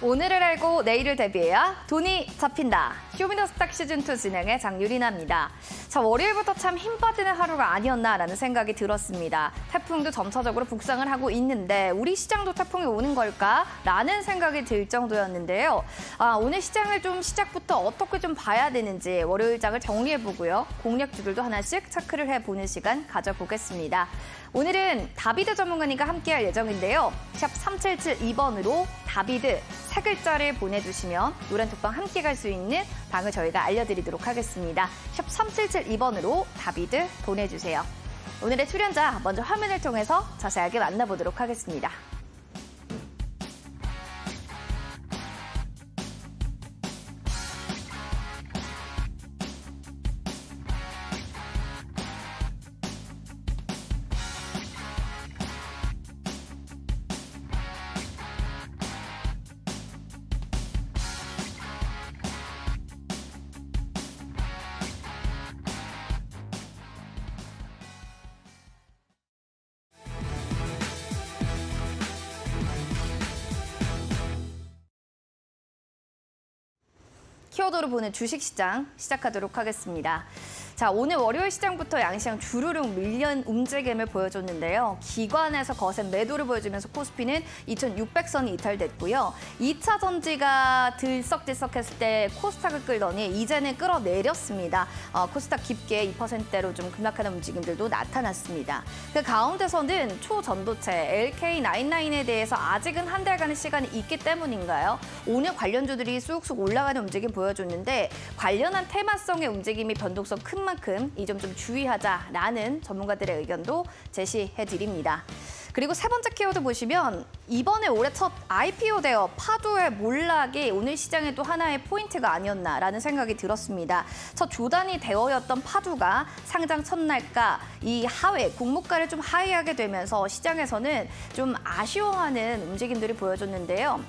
오늘을 알고 내일을 대비해야 돈이 잡힌다. 쇼미더스탁 시즌2 진행의 장유리나입니다. 자, 월요일부터 참 힘 빠지는 하루가 아니었나라는 생각이 들었습니다. 태풍도 점차적으로 북상을 하고 있는데 우리 시장도 태풍이 오는 걸까라는 생각이 들 정도였는데요. 오늘 시장을 좀 시작부터 어떻게 좀 봐야 되는지 월요일장을 정리해보고요. 공략주들도 하나씩 체크를 해보는 시간 가져보겠습니다. 오늘은 다비드 전문가님과 함께할 예정인데요. 샵 3772번으로 다비드 세 글자를 보내주시면 노란톡방 함께 갈 수 있는 방을 저희가 알려드리도록 하겠습니다. 샵 3772번으로 다비드 보내주세요. 오늘의 출연자 먼저 화면을 통해서 자세하게 만나보도록 하겠습니다. 키워드로 보는 주식시장 시작하도록 하겠습니다. 자, 오늘 월요일 시장부터 양시장 주르륵 밀린 움직임을 보여줬는데요. 기관에서 거센 매도를 보여주면서 코스피는 2600선이 이탈됐고요. 2차 전지가 들썩들썩했을 때 코스닥을 끌더니 이제는 끌어내렸습니다. 코스닥 깊게 2%대로 좀 급락하는 움직임들도 나타났습니다. 그 가운데서는 초전도체 LK99에 대해서 아직은 한 달간의 시간이 있기 때문인가요? 오늘 관련주들이 쑥쑥 올라가는 움직임 보여줬는데 관련한 테마성의 움직임이 변동성 큰 만큼 이 점 좀 주의하자라는 전문가들의 의견도 제시해드립니다. 그리고 세 번째 키워드 보시면 이번에 올해 첫 IPO 대여 파도의 몰락이 오늘 시장의 또 하나의 포인트가 아니었나라는 생각이 들었습니다. 첫 조단위 대여였던 파도가 상장 첫날가 이 하회, 공모가를 좀 하회하게 되면서 시장에서는 좀 아쉬워하는 움직임들이 보여줬는데요.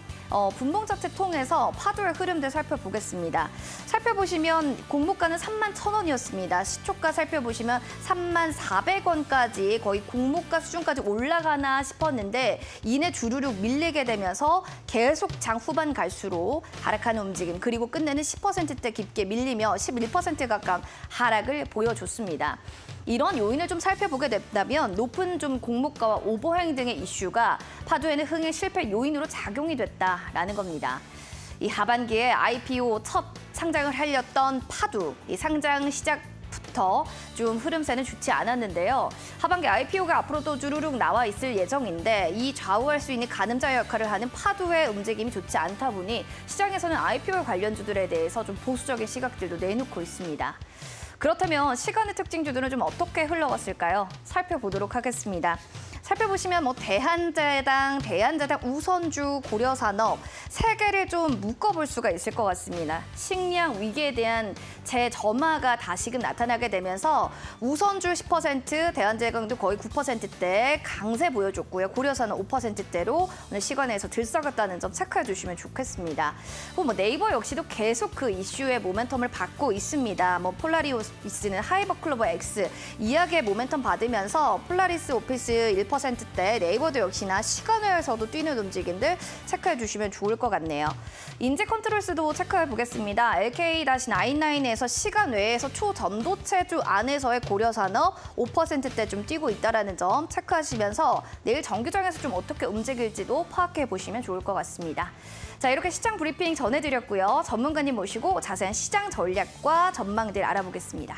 분봉 차트 통해서 파도의 흐름들 살펴보겠습니다. 살펴보시면 공모가는 31,000원이었습니다. 시초가 살펴보시면 34,400원까지 거의 공모가 수준까지 올라가나 싶었는데 이내 주르륵 밀리게 되면서 계속 장 후반 갈수록 하락하는 움직임 그리고 끝내는 10%대 깊게 밀리며 11% 가까운 하락을 보여줬습니다. 이런 요인을 좀 살펴보게 된다면 높은 좀 공모가와 오버행 등의 이슈가 파도에는 흥행 실패 요인으로 작용이 됐다라는 겁니다. 이 하반기에 IPO 첫 상장을 하렸던 파도, 이 상장 시작부터 좀 흐름세는 좋지 않았는데요. 하반기 IPO가 앞으로도 주르륵 나와 있을 예정인데 이 좌우할 수 있는 가늠자 역할을 하는 파도의 움직임이 좋지 않다 보니 시장에서는 IPO 관련주들에 대해서 좀 보수적인 시각들도 내놓고 있습니다. 그렇다면 시간의 특징주들은 좀 어떻게 흘러갔을까요? 살펴보도록 하겠습니다. 살펴보시면 대한제당, 우선주, 고려산업 세 개를 좀 묶어볼 수가 있을 것 같습니다. 식량 위기에 대한 재점화가 다시금 나타나게 되면서 우선주 10%, 대한제강도 거의 9%대 강세 보여줬고요. 고려산업 5%대로 오늘 시간에서 들썩였다는 점 체크해 주시면 좋겠습니다. 네이버 역시도 계속 그 이슈의 모멘텀을 받고 있습니다. 폴라리스는 하이버클로버 X 이야기의 모멘텀 받으면서 폴라리스 오피스 1%대, 네이버도 역시나 시간외에서도 뛰는 움직임들 체크해 주시면 좋을 것 같네요. 인지컨트롤스도 체크해 보겠습니다. LK-99에서 시간 외에서 초전도체주 안에서의 고려산업 5%대 좀 뛰고 있다는 점 체크하시면서 내일 정규장에서 좀 어떻게 움직일지도 파악해 보시면 좋을 것 같습니다. 자, 이렇게 시장 브리핑 전해드렸고요. 전문가님 모시고 자세한 시장 전략과 전망들 알아보겠습니다.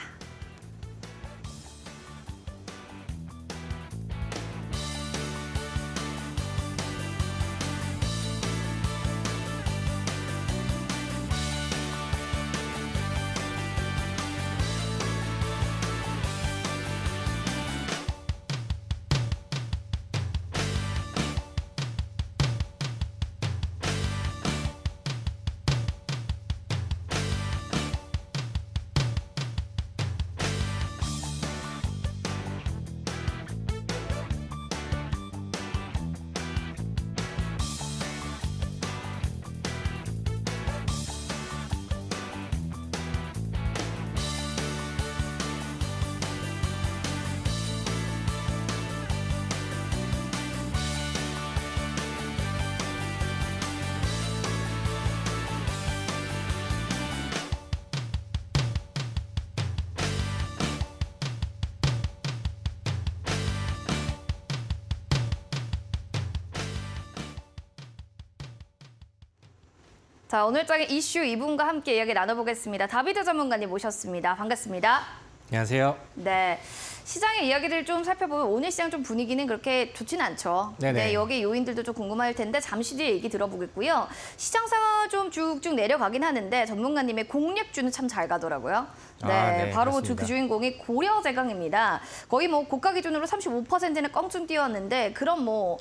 자, 오늘 장의 이슈 이분과 함께 이야기 나눠보겠습니다. 다비드 전문가님 모셨습니다. 반갑습니다. 안녕하세요. 네, 시장의 이야기를 좀 살펴보면 오늘 시장 좀 분위기는 그렇게 좋지는 않죠. 네네. 네, 여기 요인들도 좀 궁금할 텐데 잠시 뒤에 얘기 들어보겠고요. 시장 상황 좀 쭉쭉 내려가긴 하는데 전문가님의 공략주는 참 잘 가더라고요. 네, 바로 그 주인공이 고려제강입니다. 거의 뭐 고가 기준으로 35%는 껑충 뛰었는데 그런 뭐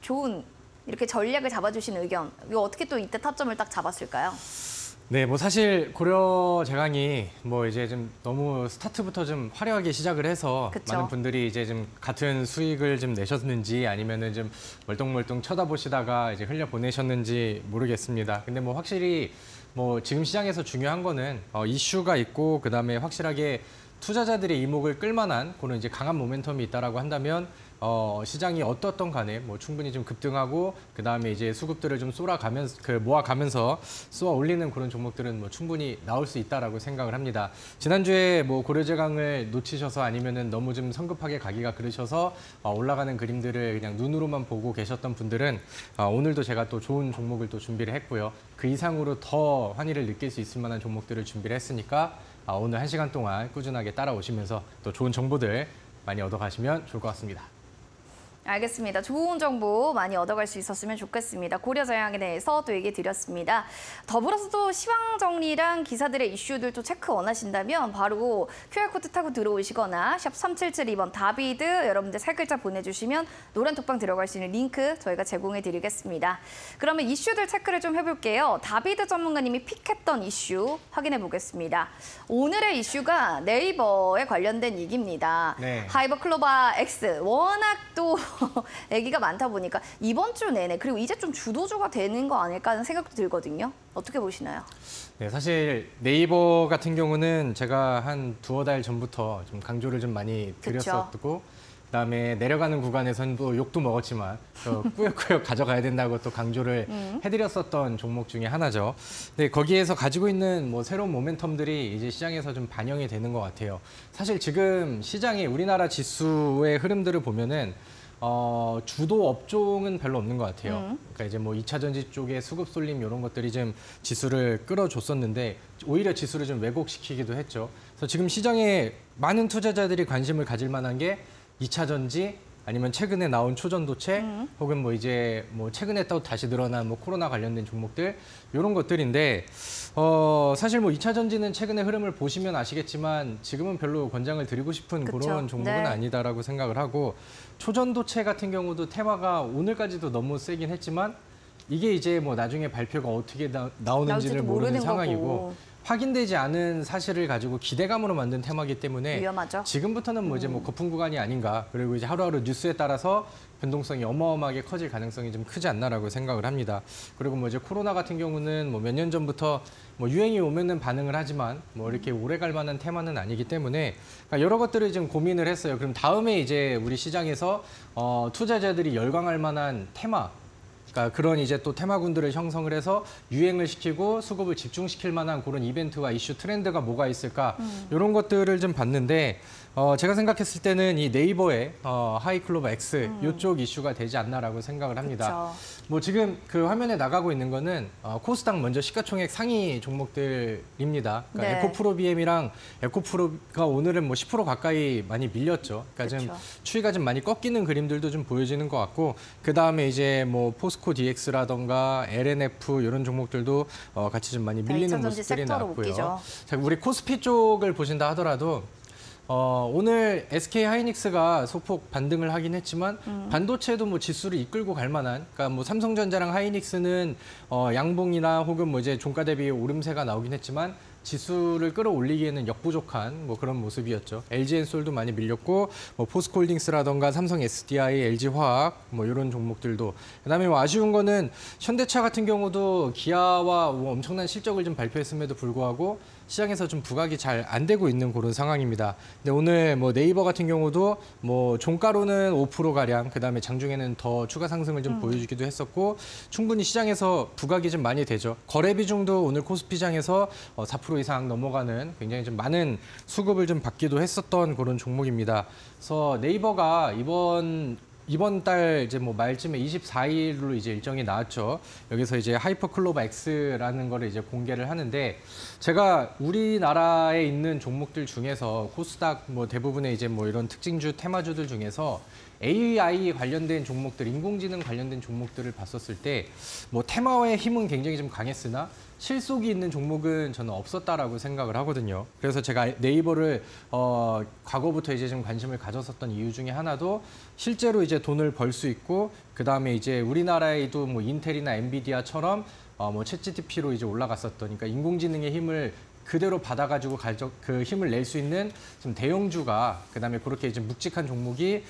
좋은 이렇게 전략을 잡아주신 의견, 이거 어떻게 또 이때 타점을 딱 잡았을까요? 네, 뭐 사실 고려제강이 뭐 이제 좀 너무 스타트부터 좀 화려하게 시작을 해서 그쵸. 많은 분들이 이제 좀 같은 수익을 좀 내셨는지 아니면은 좀 멀뚱멀뚱 쳐다보시다가 이제 흘려 보내셨는지 모르겠습니다. 근데 뭐 확실히 뭐 지금 시장에서 중요한 거는 이슈가 있고 그다음에 확실하게 투자자들의 이목을 끌만한 그런 이제 강한 모멘텀이 있다라고 한다면 시장이 어떻든 간에 뭐 충분히 좀 급등하고 그다음에 이제 수급들을 좀 쏠아가면서 모아가면서 쏘아 올리는 그런 종목들은 뭐 충분히 나올 수 있다라고 생각을 합니다. 지난주에 뭐 고려제강을 놓치셔서 아니면은 너무 좀 성급하게 가기가 그러셔서 올라가는 그림들을 그냥 눈으로만 보고 계셨던 분들은 오늘도 제가 또 좋은 종목을 또 준비를 했고요. 그 이상으로 더 환희를 느낄 수 있을 만한 종목들을 준비를 했으니까 오늘 1시간 동안 꾸준하게 따라오시면서 또 좋은 정보들 많이 얻어가시면 좋을 것 같습니다. 알겠습니다. 좋은 정보 많이 얻어갈 수 있었으면 좋겠습니다. 고려제강에 대해서 또 얘기 드렸습니다. 더불어서 또 시황 정리랑 기사들의 이슈들 또 체크 원하신다면 바로 QR코드 타고 들어오시거나 샵 3772번 다비드 여러분들 세 글자 보내주시면 노란 톡방 들어갈 수 있는 링크 저희가 제공해 드리겠습니다. 그러면 이슈들 체크를 좀 해볼게요. 다비드 전문가님이 픽했던 이슈 확인해 보겠습니다. 오늘의 이슈가 네이버에 관련된 얘기입니다. 네. 하이버 클로바 X 워낙 또 애기가 많다 보니까 이번 주 내내 그리고 이제 좀 주도주가 되는 거 아닐까 하는 생각도 들거든요. 어떻게 보시나요? 네, 사실 네이버 같은 경우는 제가 한 두어 달 전부터 좀 강조를 좀 많이 드렸었고 그다음에 내려가는 구간에서는 또 욕도 먹었지만 또 꾸역꾸역 가져가야 된다고 또 강조를 해드렸었던 종목 중에 하나죠. 네, 거기에서 가지고 있는 뭐 새로운 모멘텀들이 이제 시장에서 좀 반영이 되는 것 같아요. 사실 지금 시장의 우리나라 지수의 흐름들을 보면은 주도 업종은 별로 없는 것 같아요. 그러니까 이제 뭐 2차 전지 쪽에 수급 쏠림 이런 것들이 좀 지수를 끌어줬었는데 오히려 지수를 좀 왜곡시키기도 했죠. 그래서 지금 시장에 많은 투자자들이 관심을 가질 만한 게 2차 전지 아니면 최근에 나온 초전도체 혹은 뭐 이제 뭐 최근에 또 다시 늘어난 뭐 코로나 관련된 종목들 이런 것들인데 사실 뭐 2차 전지는 최근의 흐름을 보시면 아시겠지만 지금은 별로 권장을 드리고 싶은 그쵸. 그런 종목은 네. 아니다라고 생각을 하고 초전도체 같은 경우도 테마가 오늘까지도 너무 세긴 했지만 이게 이제 뭐 나중에 발표가 어떻게 나오는지를 모르는 상황이고 거고. 확인되지 않은 사실을 가지고 기대감으로 만든 테마이기 때문에 위험하죠. 지금부터는 뭐 이제 뭐 거품 구간이 아닌가 그리고 이제 하루하루 뉴스에 따라서 변동성이 어마어마하게 커질 가능성이 좀 크지 않나라고 생각을 합니다. 그리고 뭐 이제 코로나 같은 경우는 뭐 몇 년 전부터 뭐 유행이 오면은 반응을 하지만 뭐 이렇게 오래 갈 만한 테마는 아니기 때문에 그러니까 여러 것들을 좀 고민을 했어요. 그럼 다음에 이제 우리 시장에서 투자자들이 열광할 만한 테마 그러니까 그런 이제 또 테마군들을 형성을 해서 유행을 시키고 수급을 집중시킬 만한 그런 이벤트와 이슈 트렌드가 뭐가 있을까 이런 것들을 좀 봤는데 제가 생각했을 때는 이 네이버의 하이클로버 X 이쪽 이슈가 되지 않나라고 생각을 합니다. 그쵸. 뭐 지금 그 화면에 나가고 있는 거는 코스닥 먼저 시가총액 상위 종목들입니다. 그러니까 네. 에코프로비엠이랑 에코프로가 오늘은 뭐 10% 가까이 많이 밀렸죠. 그러니까 좀 그쵸. 추이가 좀 많이 꺾이는 그림들도 좀 보여지는 것 같고 그 다음에 이제 뭐 포스코 DX라던가 LNF 이런 종목들도 같이 좀 많이 밀리는 2차 전지 모습들이 섹터로 나왔고요. 묶이죠. 자, 우리 코스피 쪽을 보신다 하더라도 오늘 SK 하이닉스가 소폭 반등을 하긴 했지만 반도체도 뭐 지수를 이끌고 갈 만한 그러니까 뭐 삼성전자랑 하이닉스는 양봉이나 혹은 뭐 이제 종가 대비 오름세가 나오긴 했지만 지수를 끌어올리기에는 역부족한 뭐 그런 모습이었죠. LG엔솔도 많이 밀렸고 뭐 포스코홀딩스라던가 삼성 SDI, LG화학 뭐 이런 종목들도 그다음에 뭐 아쉬운 거는 현대차 같은 경우도 기아와 뭐 엄청난 실적을 좀 발표했음에도 불구하고 시장에서 좀 부각이 잘 안 되고 있는 그런 상황입니다. 근데 오늘 뭐 네이버 같은 경우도 뭐 종가로는 5% 가량, 그다음에 장중에는 더 추가 상승을 좀 보여주기도 했었고 충분히 시장에서 부각이 좀 많이 되죠. 거래 비중도 오늘 코스피장에서 4% 이상 넘어가는 굉장히 좀 많은 수급을 좀 받기도 했었던 그런 종목입니다. 그래서 네이버가 이번 달 이제 뭐 말쯤에 24일로 이제 일정이 나왔죠. 여기서 이제 하이퍼클로버 X라는 거를 이제 공개를 하는데 제가 우리나라에 있는 종목들 중에서 코스닥 뭐 대부분의 이제 뭐 이런 특징주 테마주들 중에서 AI 관련된 종목들, 인공지능 관련된 종목들을 봤었을 때 뭐 테마의 힘은 굉장히 좀 강했으나 실속이 있는 종목은 저는 없었다라고 생각을 하거든요. 그래서 제가 네이버를 과거부터 이제 좀 관심을 가졌었던 이유 중에 하나도 실제로 이제 돈을 벌 수 있고 그 다음에 이제 우리나라에도 뭐 인텔이나 엔비디아처럼 뭐 챗GPT로 이제 올라갔었던, 그러니까 인공지능의 힘을 그대로 받아가지고 그 힘을 낼 수 있는 좀 대형주가 그다음에 그렇게 이제 묵직한 종목이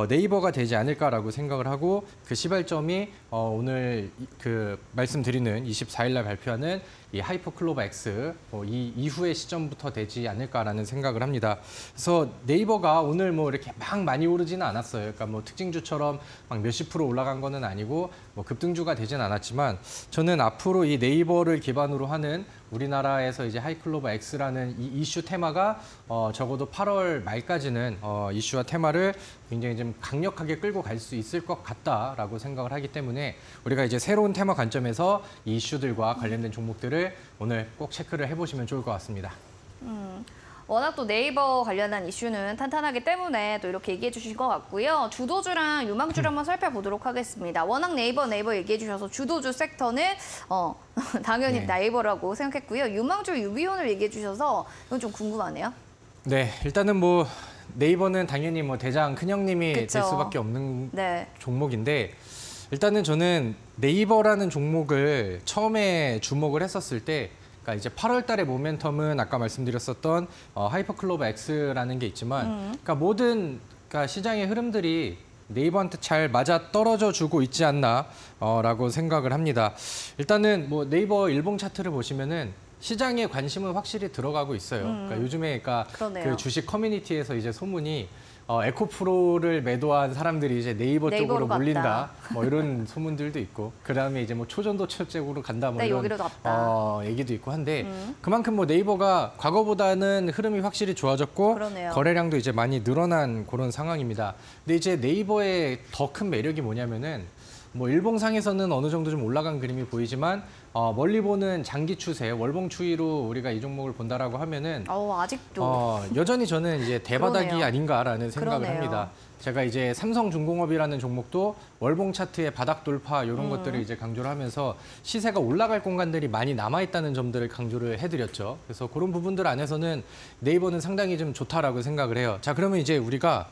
네이버가 되지 않을까라고 생각을 하고 그 시발점이 오늘 그 말씀드리는 24일 날 발표하는 이 하이퍼클로버 X 이 이후의 시점부터 되지 않을까라는 생각을 합니다. 그래서 네이버가 오늘 뭐 이렇게 막 많이 오르지는 않았어요. 그러니까 뭐 특징주처럼 막 몇십 프로 올라간 거는 아니고 뭐 급등주가 되진 않았지만 저는 앞으로 이 네이버를 기반으로 하는 우리나라에서 이제 하이클로버 X라는 이 이슈 테마가 적어도 8월 말까지는 이슈와 테마를 굉장히 좀 강력하게 끌고 갈 수 있을 것 같다라고 생각을 하기 때문에 우리가 이제 새로운 테마 관점에서 이 이슈들과 관련된 종목들을 오늘 꼭 체크를 해보시면 좋을 것 같습니다. 워낙 또 네이버 관련한 이슈는 탄탄하기 때문에 또 이렇게 얘기해 주신 것 같고요. 주도주랑 유망주를 한번 살펴보도록 하겠습니다. 워낙 네이버 얘기해 주셔서 주도주 섹터는 당연히 네. 네이버라고 생각했고요. 유망주 유비온을 얘기해 주셔서 이건 좀 궁금하네요. 네, 일단은 뭐 네이버는 당연히 뭐 대장 큰형님이 그쵸. 될 수밖에 없는 네. 종목인데 일단은 저는 네이버라는 종목을 처음에 주목을 했었을 때 그러니까 이제 8월 달의 모멘텀은 아까 말씀드렸었던 하이퍼클로버 X라는 게 있지만 그러니까 모든 그러니까 시장의 흐름들이 네이버한테 잘 맞아 떨어져 주고 있지 않나 라고 생각을 합니다. 일단은 뭐 네이버 일봉 차트를 보시면은 시장에 관심은 확실히 들어가고 있어요. 그러니까 요즘에 그러니까 그 주식 커뮤니티에서 이제 소문이 에코프로를 매도한 사람들이 이제 네이버 쪽으로 갔다. 몰린다. 뭐 이런 소문들도 있고, 그다음에 이제 뭐 초전도 쪽으로 간다. 뭐 네, 이런 여기로 갔다. 얘기도 있고 한데 그만큼 뭐 네이버가 과거보다는 흐름이 확실히 좋아졌고 그러네요. 거래량도 이제 많이 늘어난 그런 상황입니다. 근데 이제 네이버의 더 큰 매력이 뭐냐면은 뭐 일봉상에서는 어느 정도 좀 올라간 그림이 보이지만 멀리 보는 장기 추세, 월봉 추이로 우리가 이 종목을 본다라고 하면은 아직도 여전히 저는 이제 대바닥이 그러네요. 아닌가라는 생각을 그러네요. 합니다. 제가 이제 삼성중공업이라는 종목도 월봉 차트의 바닥 돌파 이런 것들을 이제 강조를 하면서 시세가 올라갈 공간들이 많이 남아 있다는 점들을 강조를 해드렸죠. 그래서 그런 부분들 안에서는 네이버는 상당히 좀 좋다라고 생각을 해요. 자, 그러면 이제 우리가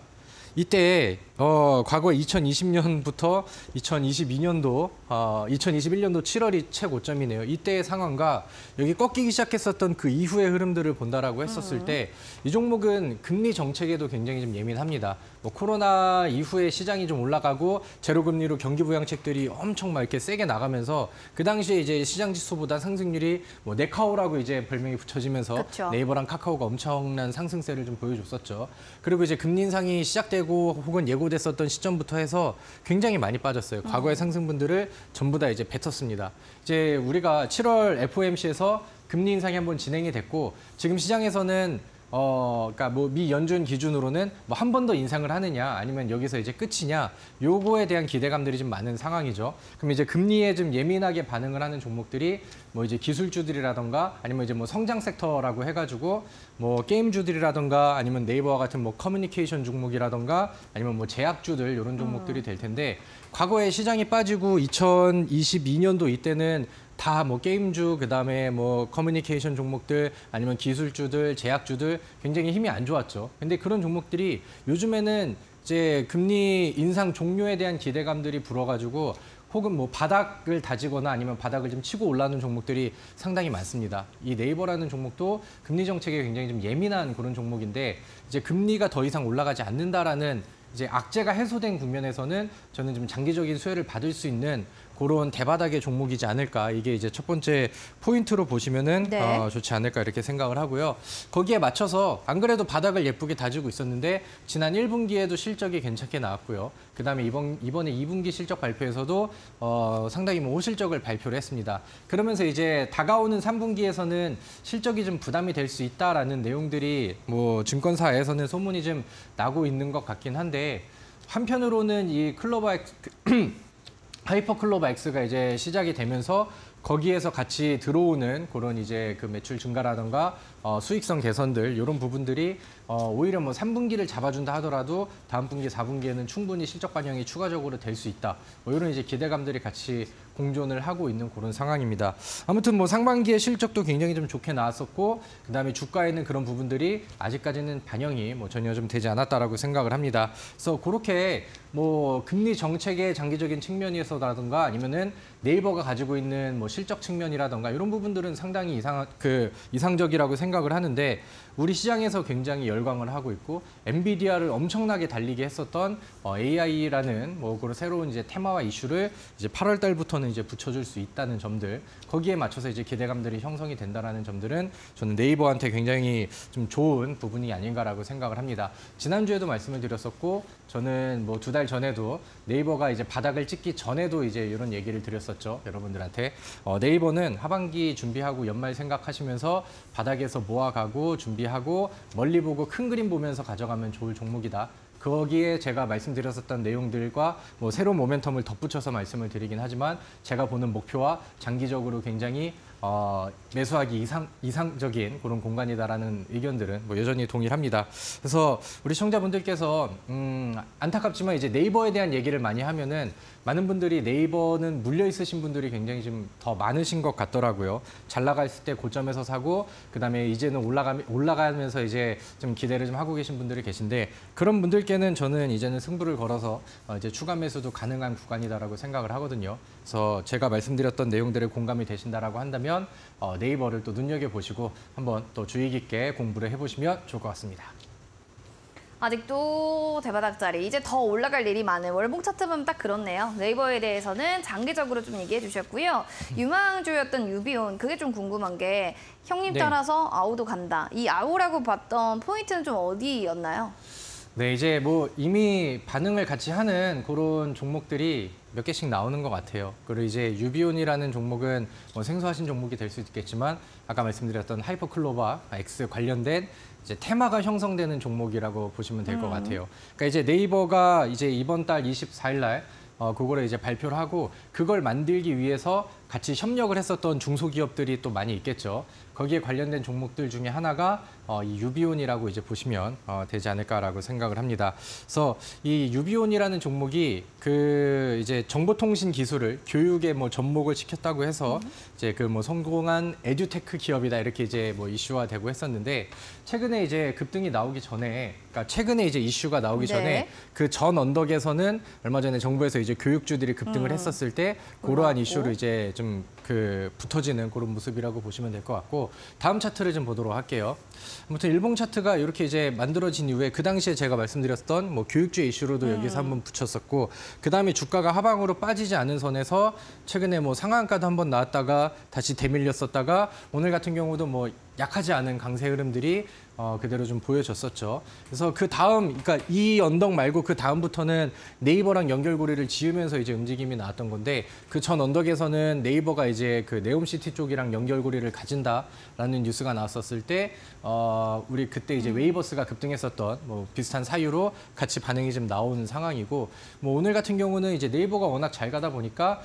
이때 과거 2020년부터 2022년도, 2021년도 7월이 최고점이네요. 이때의 상황과 여기 꺾이기 시작했었던 그 이후의 흐름들을 본다라고 했었을 때 이 종목은 금리 정책에도 굉장히 좀 예민합니다. 뭐 코로나 이후에 시장이 좀 올라가고 제로금리로 경기부양책들이 엄청 막 이렇게 세게 나가면서 그 당시에 이제 시장 지수보다 상승률이 뭐 네카오라고 이제 별명이 붙여지면서 그쵸. 네이버랑 카카오가 엄청난 상승세를 좀 보여줬었죠. 그리고 이제 금리 인상이 시작되고 혹은 예고됐었던 시점부터 해서 굉장히 많이 빠졌어요. 과거의 상승분들을 전부 다 이제 뱉었습니다. 이제 우리가 7월 FOMC에서 금리 인상이 한번 진행이 됐고 지금 시장에서는 그러니까 뭐 미 연준 기준으로는 뭐 한 번 더 인상을 하느냐 아니면 여기서 이제 끝이냐 요거에 대한 기대감들이 좀 많은 상황이죠. 그럼 이제 금리에 좀 예민하게 반응을 하는 종목들이 뭐 이제 기술주들이라던가 아니면 이제 뭐 성장 섹터라고 해가지고 뭐 게임주들이라던가 아니면 네이버와 같은 뭐 커뮤니케이션 종목이라던가 아니면 뭐 제약주들 이런 종목들이 될 텐데 과거에 시장이 빠지고 2022년도 이때는 다 뭐 게임주, 그다음에 뭐 커뮤니케이션 종목들, 아니면 기술주들, 제약주들 굉장히 힘이 안 좋았죠. 근데 그런 종목들이 요즘에는 이제 금리 인상 종료에 대한 기대감들이 불어가지고 혹은 뭐 바닥을 다지거나 아니면 바닥을 좀 치고 올라오는 종목들이 상당히 많습니다. 이 네이버라는 종목도 금리 정책에 굉장히 좀 예민한 그런 종목인데 이제 금리가 더 이상 올라가지 않는다라는 이제 악재가 해소된 국면에서는 저는 좀 장기적인 수혜를 받을 수 있는 그런 대바닥의 종목이지 않을까. 이게 이제 첫 번째 포인트로 보시면은 네. 좋지 않을까 이렇게 생각을 하고요. 거기에 맞춰서 안 그래도 바닥을 예쁘게 다지고 있었는데 지난 1분기에도 실적이 괜찮게 나왔고요. 그다음에 이번에 2분기 실적 발표에서도 상당히 뭐 호실적을 발표를 했습니다. 그러면서 이제 다가오는 3분기에서는 실적이 좀 부담이 될 수 있다라는 내용들이 뭐 증권사에서는 소문이 좀 나고 있는 것 같긴 한데 한편으로는 이 클로버 X, 하이퍼 클로버 X가 이제 시작이 되면서 거기에서 같이 들어오는 그런 이제 그 매출 증가라든가 수익성 개선들 이런 부분들이 오히려 뭐 3분기를 잡아준다 하더라도 다음 분기, 4분기에는 충분히 실적 반영이 추가적으로 될 수 있다. 뭐 이런 이제 기대감들이 같이 공존을 하고 있는 그런 상황입니다. 아무튼 뭐 상반기의 실적도 굉장히 좀 좋게 나왔었고 그다음에 주가에는 그런 부분들이 아직까지는 반영이 뭐 전혀 좀 되지 않았다라고 생각을 합니다. 그래서 그렇게 뭐 금리 정책의 장기적인 측면에서라든가 아니면은 네이버가 가지고 있는 뭐 실적 측면이라든가 이런 부분들은 상당히 이상적이라고 생각을 하는데 우리 시장에서 굉장히 열광을 하고 있고 엔비디아를 엄청나게 달리게 했었던 AI라는 뭐 그런 새로운 이제 테마와 이슈를 이제 8월 달부터는 이제 붙여줄 수 있다는 점들 거기에 맞춰서 이제 기대감들이 형성이 된다라는 점들은 저는 네이버한테 굉장히 좀 좋은 부분이 아닌가라고 생각을 합니다. 지난주에도 말씀을 드렸었고 저는 뭐 2달 전에도 네이버가 이제 바닥을 찍기 전에도 이제 이런 얘기를 드렸었죠. 여러분들한테 네이버는 하반기 준비하고 연말 생각하시면서 바닥에서 모아가고 준비하고 멀리 보고 큰 그림 보면서 가져가면 좋을 종목이다. 거기에 제가 말씀드렸었던 내용들과 뭐 새로운 모멘텀을 덧붙여서 말씀을 드리긴 하지만 제가 보는 목표와 장기적으로 굉장히 매수하기 이상적인 그런 공간이다라는 의견들은 뭐 여전히 동일합니다. 그래서 우리 시청자분들께서 안타깝지만 이제 네이버에 대한 얘기를 많이 하면은 많은 분들이 네이버는 물려 있으신 분들이 굉장히 좀 더 많으신 것 같더라고요. 잘 나갔을 때 고점에서 사고 그다음에 이제는 올라가면서 이제 좀 기대를 좀 하고 계신 분들이 계신데 그런 분들께는 저는 이제는 승부를 걸어서 이제 추가 매수도 가능한 구간이다라고 생각을 하거든요. 그래서 제가 말씀드렸던 내용들에 공감이 되신다라고 한다면 네이버를 또 눈여겨보시고 한번 또 주의 깊게 공부를 해보시면 좋을 것 같습니다. 아직도 대바닥자리, 이제 더 올라갈 일이 많은 월봉 차트 보면 딱 그렇네요. 네이버에 대해서는 장기적으로 좀 얘기해 주셨고요. 유망주였던 유비온, 그게 좀 궁금한 게 형님 따라서 아우도 간다. 이 아우라고 봤던 포인트는 좀 어디였나요? 네, 이제 뭐 이미 반응을 같이 하는 그런 종목들이 몇 개씩 나오는 것 같아요. 그리고 이제 유비온이라는 종목은 뭐 생소하신 종목이 될 수 있겠지만 아까 말씀드렸던 하이퍼클로바 X 관련된 이제 테마가 형성되는 종목이라고 보시면 될 것 같아요. 그러니까 이제 네이버가 이제 이번 달 24일 날 그거를 이제 발표를 하고 그걸 만들기 위해서 같이 협력을 했었던 중소기업들이 또 많이 있겠죠. 거기에 관련된 종목들 중에 하나가 이 유비온이라고 이제 보시면 되지 않을까라고 생각을 합니다. 그래서 이 유비온이라는 종목이 그 이제 정보통신 기술을 교육에 뭐 접목을 시켰다고 해서 이제 그 뭐 성공한 에듀테크 기업이다 이렇게 이제 뭐 이슈화되고 했었는데 최근에 이제 급등이 나오기 전에 그러니까 최근에 이제 이슈가 나오기 전에 그 전 언덕에서는 얼마 전에 정부에서 이제 교육주들이 급등을 했었을 때 그러한 이슈로 이제 좀 그 붙어지는 그런 모습이라고 보시면 될 것 같고 다음 차트를 좀 보도록 할게요. 아무튼 일봉 차트가 이렇게 이제 만들어진 이후에 그 당시에 제가 말씀드렸던 뭐 교육주 이슈로도 여기서 한번 붙였었고 그 다음에 주가가 하방으로 빠지지 않은 선에서 최근에 뭐 상한가도 한번 나왔다가 다시 대밀렸었다가 오늘 같은 경우도 뭐 약하지 않은 강세 흐름들이 그대로 좀 보여졌었죠. 그래서 그 다음, 그러니까 이 언덕 말고 그 다음부터는 네이버랑 연결고리를 지으면서 이제 움직임이 나왔던 건데 그 전 언덕에서는 네이버가 이제 그 네옴시티 쪽이랑 연결고리를 가진다라는 뉴스가 나왔었을 때 우리 그때 이제 웨이버스가 급등했었던 뭐 비슷한 사유로 같이 반응이 좀 나오는 상황이고 뭐 오늘 같은 경우는 이제 네이버가 워낙 잘 가다 보니까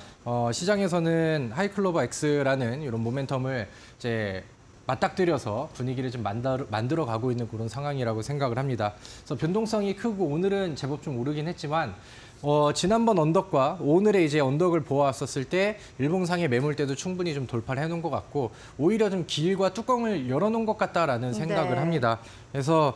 시장에서는 하이클로버 X라는 이런 모멘텀을 이제 맞닥뜨려서 분위기를 좀 만들어 가고 있는 그런 상황이라고 생각을 합니다. 그래서 변동성이 크고 오늘은 제법 좀 오르긴 했지만 지난번 언덕과 오늘의 이제 언덕을 보았었을 때 일봉상의 매물대도 충분히 좀 돌파를 해놓은 것 같고 오히려 좀 길과 뚜껑을 열어놓은 것 같다라는 생각을 합니다. 그래서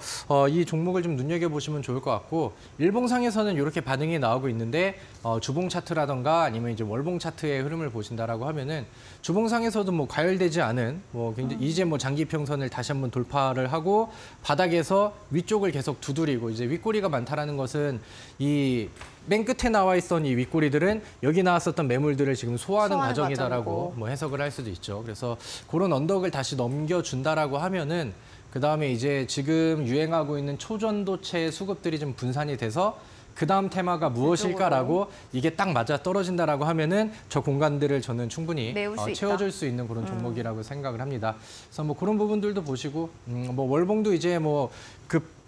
이 종목을 좀 눈여겨보시면 좋을 것 같고 일봉상에서는 이렇게 반응이 나오고 있는데 주봉 차트라던가 아니면 이제 월봉 차트의 흐름을 보신다라고 하면은 주봉상에서도 뭐 과열되지 않은 뭐 굉장히 이제 뭐 장기평선을 다시 한번 돌파를 하고 바닥에서 위쪽을 계속 두드리고 이제 윗꼬리가 많다라는 것은 이 맨 끝에 나와 있던 이 윗꼬리들은 여기 나왔었던 매물들을 지금 소화하는 과정이다라고 뭐 해석을 할 수도 있죠. 그래서 그런 언덕을 다시 넘겨준다라고 하면은 그 다음에 이제 지금 유행하고 있는 초전도체 수급들이 좀 분산이 돼서 그 다음 테마가 무엇일까라고 이게 딱 맞아 떨어진다라고 하면은 저 공간들을 저는 충분히 채워줄 수 있는 그런 종목이라고 생각을 합니다. 그래서 뭐 그런 부분들도 보시고 뭐 월봉도 이제 뭐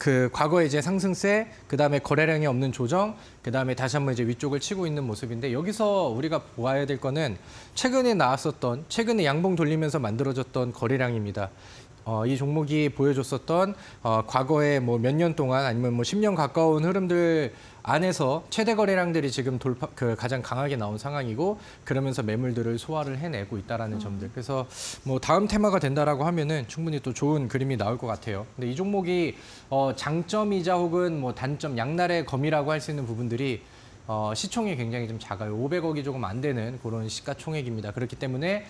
그 과거에 이제 상승세, 그다음에 거래량이 없는 조정, 그다음에 다시 한번 이제 위쪽을 치고 있는 모습인데 여기서 우리가 보아야 될 거는 최근에 양봉 돌리면서 만들어졌던 거래량입니다. 이 종목이 보여줬었던 과거에 뭐 몇 년 동안 아니면 뭐 10년 가까운 흐름들 안에서 최대 거래량들이 지금 가장 강하게 나온 상황이고 그러면서 매물들을 소화를 해내고 있다라는 점들. 그래서 뭐 다음 테마가 된다라고 하면은 충분히 또 좋은 그림이 나올 것 같아요. 근데 이 종목이 장점이자 혹은 뭐 단점 양날의 검이라고 할 수 있는 부분들이 시총이 굉장히 좀 작아요. 500억이 조금 안 되는 그런 시가총액입니다. 그렇기 때문에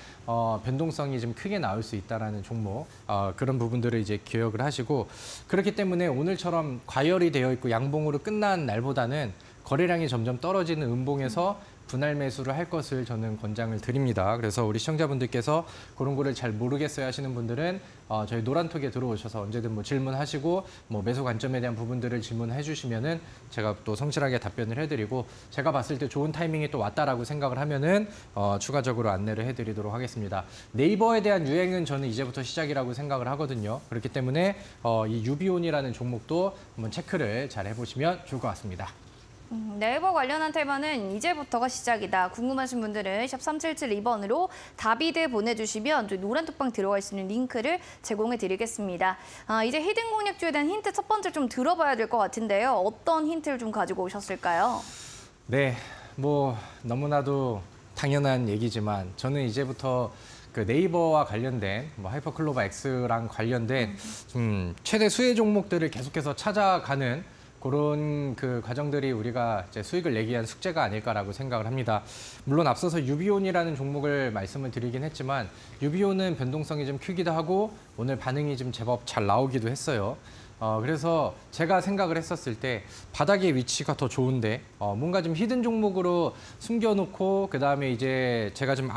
변동성이 좀 크게 나올 수 있다라는 종목 그런 부분들을 이제 기억을 하시고 그렇기 때문에 오늘처럼 과열이 되어 있고 양봉으로 끝난 날보다는 거래량이 점점 떨어지는 음봉에서 분할 매수를 할 것을 저는 권장을 드립니다. 그래서 우리 시청자분들께서 그런 거를 잘 모르겠어요 하시는 분들은 저희 노란톡에 들어오셔서 언제든 뭐 질문하시고 뭐 매수 관점에 대한 부분들을 질문해 주시면은 제가 또 성실하게 답변을 해드리고 제가 봤을 때 좋은 타이밍이 또 왔다라고 생각을 하면은 추가적으로 안내를 해드리도록 하겠습니다. 네이버에 대한 유행은 저는 이제부터 시작이라고 생각을 하거든요. 그렇기 때문에 이 유비온이라는 종목도 한번 체크를 잘 해보시면 좋을 것 같습니다. 네이버 관련한 테마는 이제부터가 시작이다. 궁금하신 분들은 샵 3772번으로 다비드 보내주시면 저희 노란톡방 들어갈 수 있는 링크를 제공해 드리겠습니다. 이제 히든 공략주에 대한 힌트 첫 번째 좀 들어봐야 될 것 같은데요. 어떤 힌트를 좀 가지고 오셨을까요? 네, 뭐 너무나도 당연한 얘기지만 저는 이제부터 그 네이버와 관련된 뭐 하이퍼클로버 X랑 관련된 좀 최대 수혜 종목들을 계속해서 찾아가는 그런 그 과정들이 우리가 이제 수익을 내기 위한 숙제가 아닐까라고 생각을 합니다. 물론 앞서서 유비온이라는 종목을 말씀을 드리긴 했지만 유비온은 변동성이 좀 크기도 하고 오늘 반응이 좀 제법 잘 나오기도 했어요. 그래서 제가 생각을 했었을 때 바닥의 위치가 더 좋은데 뭔가 좀 히든 종목으로 숨겨놓고 그다음에 이제 제가 좀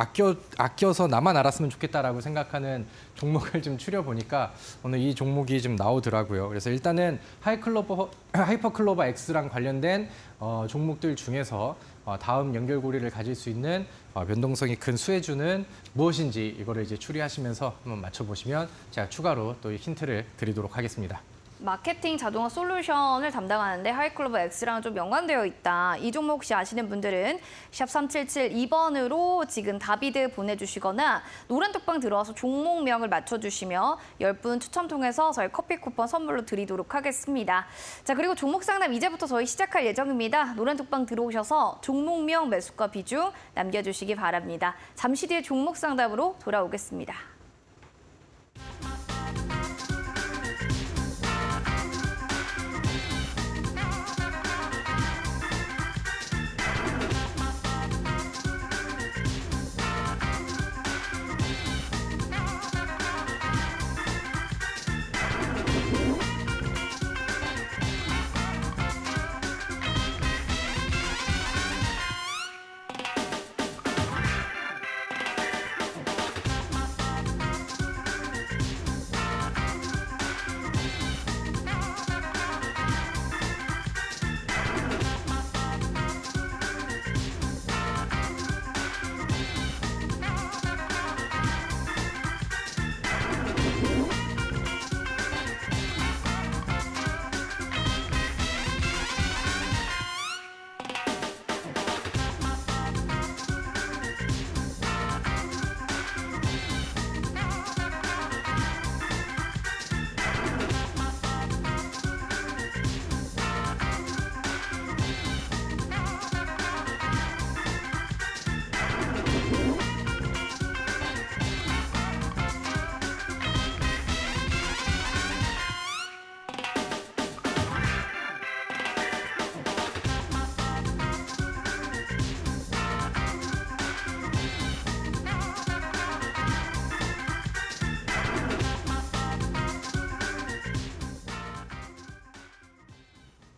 아껴서 나만 알았으면 좋겠다라고 생각하는 종목을 좀 추려보니까 오늘 이 종목이 좀 나오더라고요. 그래서 일단은 하이퍼클로버 X랑 관련된 종목들 중에서 다음 연결고리를 가질 수 있는 변동성이 큰 수혜주는 무엇인지 이거를 이제 추리하시면서 한번 맞춰보시면 제가 추가로 또 힌트를 드리도록 하겠습니다. 마케팅 자동화 솔루션을 담당하는데 하이클로버 X랑 좀 연관되어 있다. 이 종목 혹시 아시는 분들은 샵 3772번으로 지금 다비드 보내주시거나 노란톡방 들어와서 종목명을 맞춰주시면 10분 추첨 통해서 저희 커피 쿠폰 선물로 드리도록 하겠습니다. 자, 그리고 종목 상담 이제부터 저희 시작할 예정입니다. 노란톡방 들어오셔서 종목명, 매수가 비중 남겨주시기 바랍니다. 잠시 뒤에 종목 상담으로 돌아오겠습니다.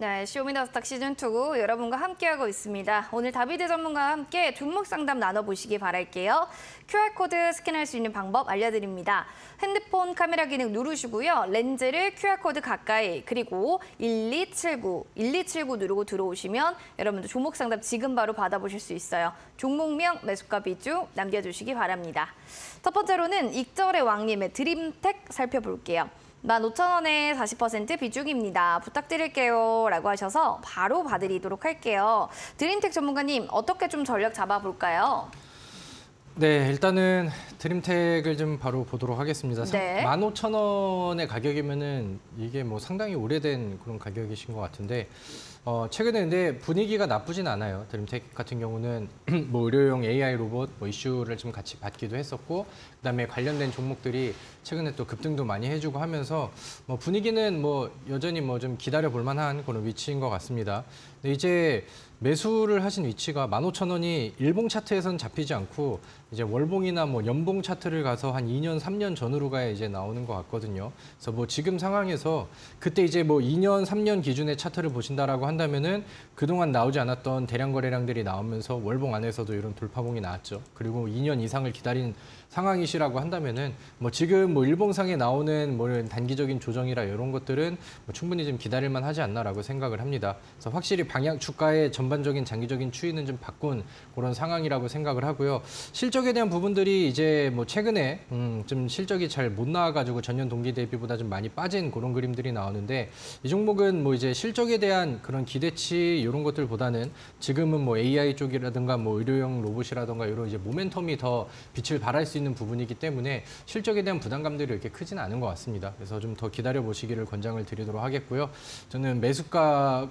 네, 쇼미더스탁 시즌2 여러분과 함께하고 있습니다. 오늘 다비드 전문가와 함께 종목 상담 나눠보시기 바랄게요. QR코드 스캔할 수 있는 방법 알려드립니다. 핸드폰 카메라 기능 누르시고요. 렌즈를 QR코드 가까이 그리고 1279 누르고 들어오시면 여러분들 종목 상담 지금 바로 받아보실 수 있어요. 종목명, 매수가 비중 남겨주시기 바랍니다. 첫 번째로는 익절의 왕님의 드림텍 살펴볼게요. 15,000원에 40% 비중입니다. 부탁드릴게요. 라고 하셔서 바로 봐드리도록 할게요. 드림텍 전문가님, 어떻게 좀 전략 잡아볼까요? 네, 일단은 드림텍을 좀 바로 보도록 하겠습니다. 네. 15,000원의 가격이면은 이게 뭐 상당히 오래된 그런 가격이신 것 같은데 최근에 근데 분위기가 나쁘진 않아요. 드림텍 같은 경우는 뭐 의료용 AI 로봇 뭐 이슈를 좀 같이 받기도 했었고 그다음에 관련된 종목들이 최근에 또 급등도 많이 해주고 하면서 뭐 분위기는 뭐 여전히 뭐 좀 기다려 볼 만한 그런 위치인 것 같습니다. 근데 이제 매수를 하신 위치가 15,000원이 일봉 차트에서는 잡히지 않고 이제 월봉이나 뭐 연봉 차트를 가서 한 2년, 3년 전으로 가야 이제 나오는 것 같거든요. 그래서 뭐 지금 상황에서 그때 이제 뭐 2년, 3년 기준의 차트를 보신다라고 한다면은 그동안 나오지 않았던 대량 거래량들이 나오면서 월봉 안에서도 이런 돌파봉이 나왔죠. 그리고 2년 이상을 기다린 상황이시라고 한다면은 뭐 지금 뭐 일봉상에 나오는 뭐 단기적인 조정이라 이런 것들은 뭐 충분히 좀 기다릴만 하지 않나라고 생각을 합니다. 그래서 확실히 방향 주가의 전반적인 장기적인 추이는 좀 바꾼 그런 상황이라고 생각을 하고요. 실적에 대한 부분들이 이제 뭐 최근에 좀 실적이 잘 못 나와가지고 전년 동기 대비보다 좀 많이 빠진 그런 그림들이 나오는데 이 종목은 뭐 이제 실적에 대한 그런 기대치 이런 것들보다는 지금은 뭐 AI 쪽이라든가 뭐 의료용 로봇이라든가 이런 이제 모멘텀이 더 빛을 발할 수 있는 부분이기 때문에 실적에 대한 부담감들이 이렇게 크진 않은 것 같습니다. 그래서 좀 더 기다려 보시기를 권장을 드리도록 하겠고요. 저는 매수가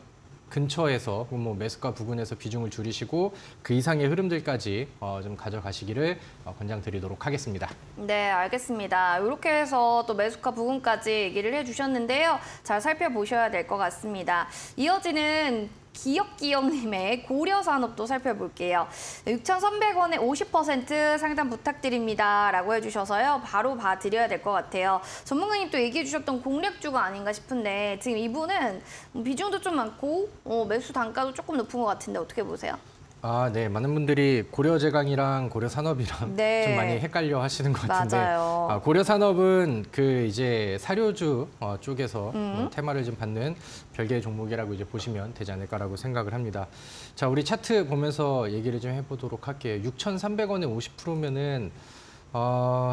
근처에서 뭐 매수가 부근에서 비중을 줄이시고 그 이상의 흐름들까지 좀 가져가시기를 권장드리도록 하겠습니다. 네, 알겠습니다. 이렇게 해서 또 매수가 부분까지 얘기를 해주셨는데요. 잘 살펴보셔야 될 것 같습니다. 이어지는 기억기억님의 고려산업도 살펴볼게요. 6,300원에 50% 상담 부탁드립니다. 라고 해주셔서요. 바로 봐드려야 될 것 같아요. 전문가님 또 얘기해 주셨던 공략주가 아닌가 싶은데 지금 이분은 비중도 좀 많고 매수 단가도 조금 높은 것 같은데 어떻게 보세요? 아, 네. 많은 분들이 고려제강이랑 고려산업이랑 네. 좀 많이 헷갈려 하시는 것 같은데. 맞아요. 고려산업은 그 이제 사료주 쪽에서 테마를 좀 받는 별개의 종목이라고 이제 보시면 되지 않을까라고 생각을 합니다. 자, 우리 차트 보면서 얘기를 좀 해보도록 할게요. 6,300원에 50%면은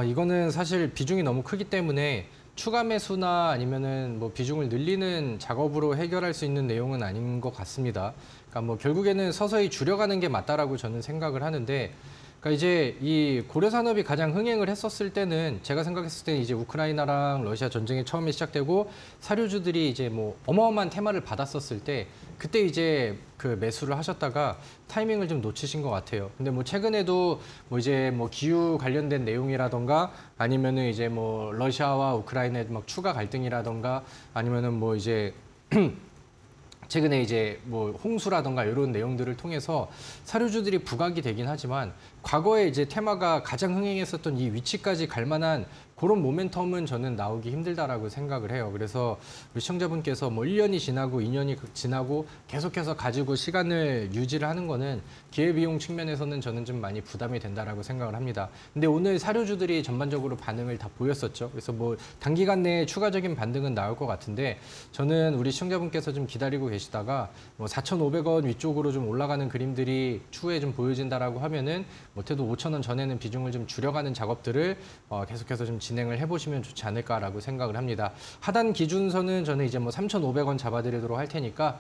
이거는 사실 비중이 너무 크기 때문에 추가 매수나 아니면은 뭐 비중을 늘리는 작업으로 해결할 수 있는 내용은 아닌 것 같습니다. 그러니까 뭐 결국에는 서서히 줄여가는 게 맞다라고 저는 생각을 하는데, 그러니까 이제 이 고려산업이 가장 흥행을 했었을 때는 제가 생각했을 때는 이제 우크라이나랑 러시아 전쟁이 처음에 시작되고 사료주들이 이제 뭐 어마어마한 테마를 받았었을 때 그때 이제 그 매수를 하셨다가 타이밍을 좀 놓치신 것 같아요. 근데 뭐 최근에도 뭐 이제 뭐 기후 관련된 내용이라던가 아니면은 이제 뭐 러시아와 우크라이나의 막 추가 갈등이라던가 아니면은 뭐 이제 최근에 이제 뭐 홍수라던가 이런 내용들을 통해서 사료주들이 부각이 되긴 하지만 과거에 이제 테마가 가장 흥행했었던 이 위치까지 갈 만한 그런 모멘텀은 저는 나오기 힘들다라고 생각을 해요. 그래서 우리 시청자분께서 뭐 1년이 지나고 2년이 지나고 계속해서 가지고 시간을 유지를 하는 거는 기회비용 측면에서는 저는 좀 많이 부담이 된다라고 생각을 합니다. 근데 오늘 사료주들이 전반적으로 반응을 다 보였었죠. 그래서 뭐 단기간 내에 추가적인 반등은 나올 것 같은데 저는 우리 시청자분께서 좀 기다리고 계시다가 뭐 4,500원 위쪽으로 좀 올라가는 그림들이 추후에 좀 보여진다라고 하면은 못해도 5,000원 전에는 비중을 좀 줄여가는 작업들을 계속해서 좀 진행을 해보시면 좋지 않을까라고 생각을 합니다. 하단 기준선은 저는 이제 뭐 3,500원 잡아드리도록 할 테니까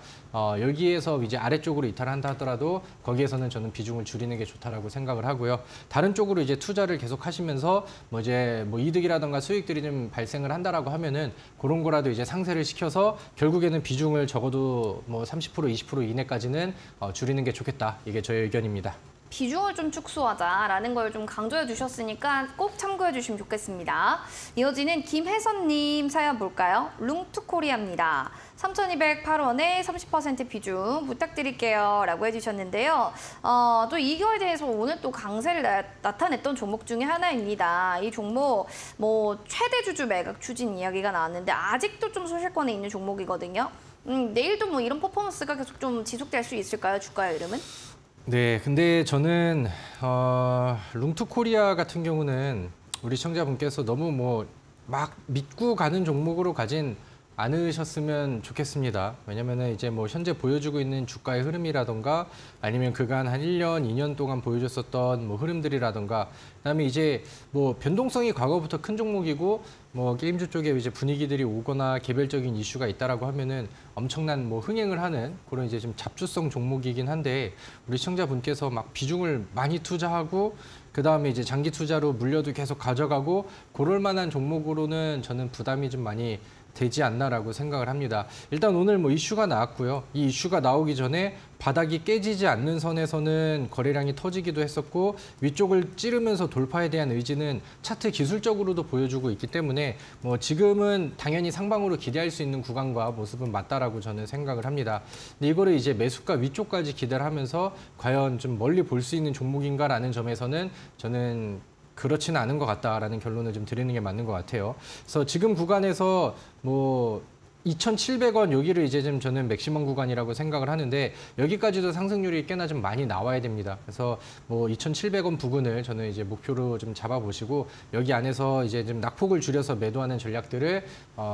여기에서 이제 아래쪽으로 이탈한다 하더라도 거기에서는 저는 비중을 줄이는 게 좋다라고 생각을 하고요. 다른 쪽으로 이제 투자를 계속 하시면서 뭐 이제 뭐 이득이라던가 수익들이 좀 발생을 한다라고 하면은 그런 거라도 이제 상세를 시켜서 결국에는 비중을 적어도 뭐 30% 20% 이내까지는 줄이는 게 좋겠다. 이게 저의 의견입니다. 비중을 좀 축소하자라는 걸 좀 강조해 주셨으니까 꼭 참고해 주시면 좋겠습니다. 이어지는 김혜선님 사연 볼까요? 룽투코리아입니다. 3,208원에 30% 비중 부탁드릴게요. 라고 해주셨는데요. 또 이거에 대해서 오늘 또 강세를 나타냈던 종목 중에 하나입니다. 이 종목 뭐 최대 주주 매각 추진 이야기가 나왔는데 아직도 좀 소실권에 있는 종목이거든요. 내일도 뭐 이런 퍼포먼스가 계속 좀 지속될 수 있을까요? 주가의 이름은? 네, 근데 저는 룽투코리아 같은 경우는 우리 시청자분께서 너무 뭐 막 믿고 가는 종목으로 가진 않으셨으면 좋겠습니다. 왜냐면은 이제 뭐 현재 보여주고 있는 주가의 흐름이라던가 아니면 그간 한 1년, 2년 동안 보여줬었던 뭐 흐름들이라던가 그다음에 이제 뭐 변동성이 과거부터 큰 종목이고 뭐 게임주 쪽에 이제 분위기들이 오거나 개별적인 이슈가 있다라고 하면은 엄청난 뭐 흥행을 하는 그런 이제 좀 잡주성 종목이긴 한데 우리 시청자분께서 막 비중을 많이 투자하고 그다음에 이제 장기 투자로 물려도 계속 가져가고 그럴 만한 종목으로는 저는 부담이 좀 많이 되지 않나라고 생각을 합니다. 일단 오늘 뭐 이슈가 나왔고요. 이 이슈가 나오기 전에 바닥이 깨지지 않는 선에서는 거래량이 터지기도 했었고 위쪽을 찌르면서 돌파에 대한 의지는 차트 기술적으로도 보여주고 있기 때문에 뭐 지금은 당연히 상방으로 기대할 수 있는 구간과 모습은 맞다라고 저는 생각을 합니다. 근데 이거를 이제 매수가 위쪽까지 기대를 하면서 과연 좀 멀리 볼 수 있는 종목인가라는 점에서는 저는 그렇지는 않은 것 같다라는 결론을 좀 드리는 게 맞는 것 같아요. 그래서 지금 구간에서 뭐 2,700원 여기를 이제 좀 저는 맥시멈 구간이라고 생각을 하는데 여기까지도 상승률이 꽤나 좀 많이 나와야 됩니다. 그래서 뭐 2,700원 부근을 저는 이제 목표로 좀 잡아보시고 여기 안에서 이제 좀 낙폭을 줄여서 매도하는 전략들을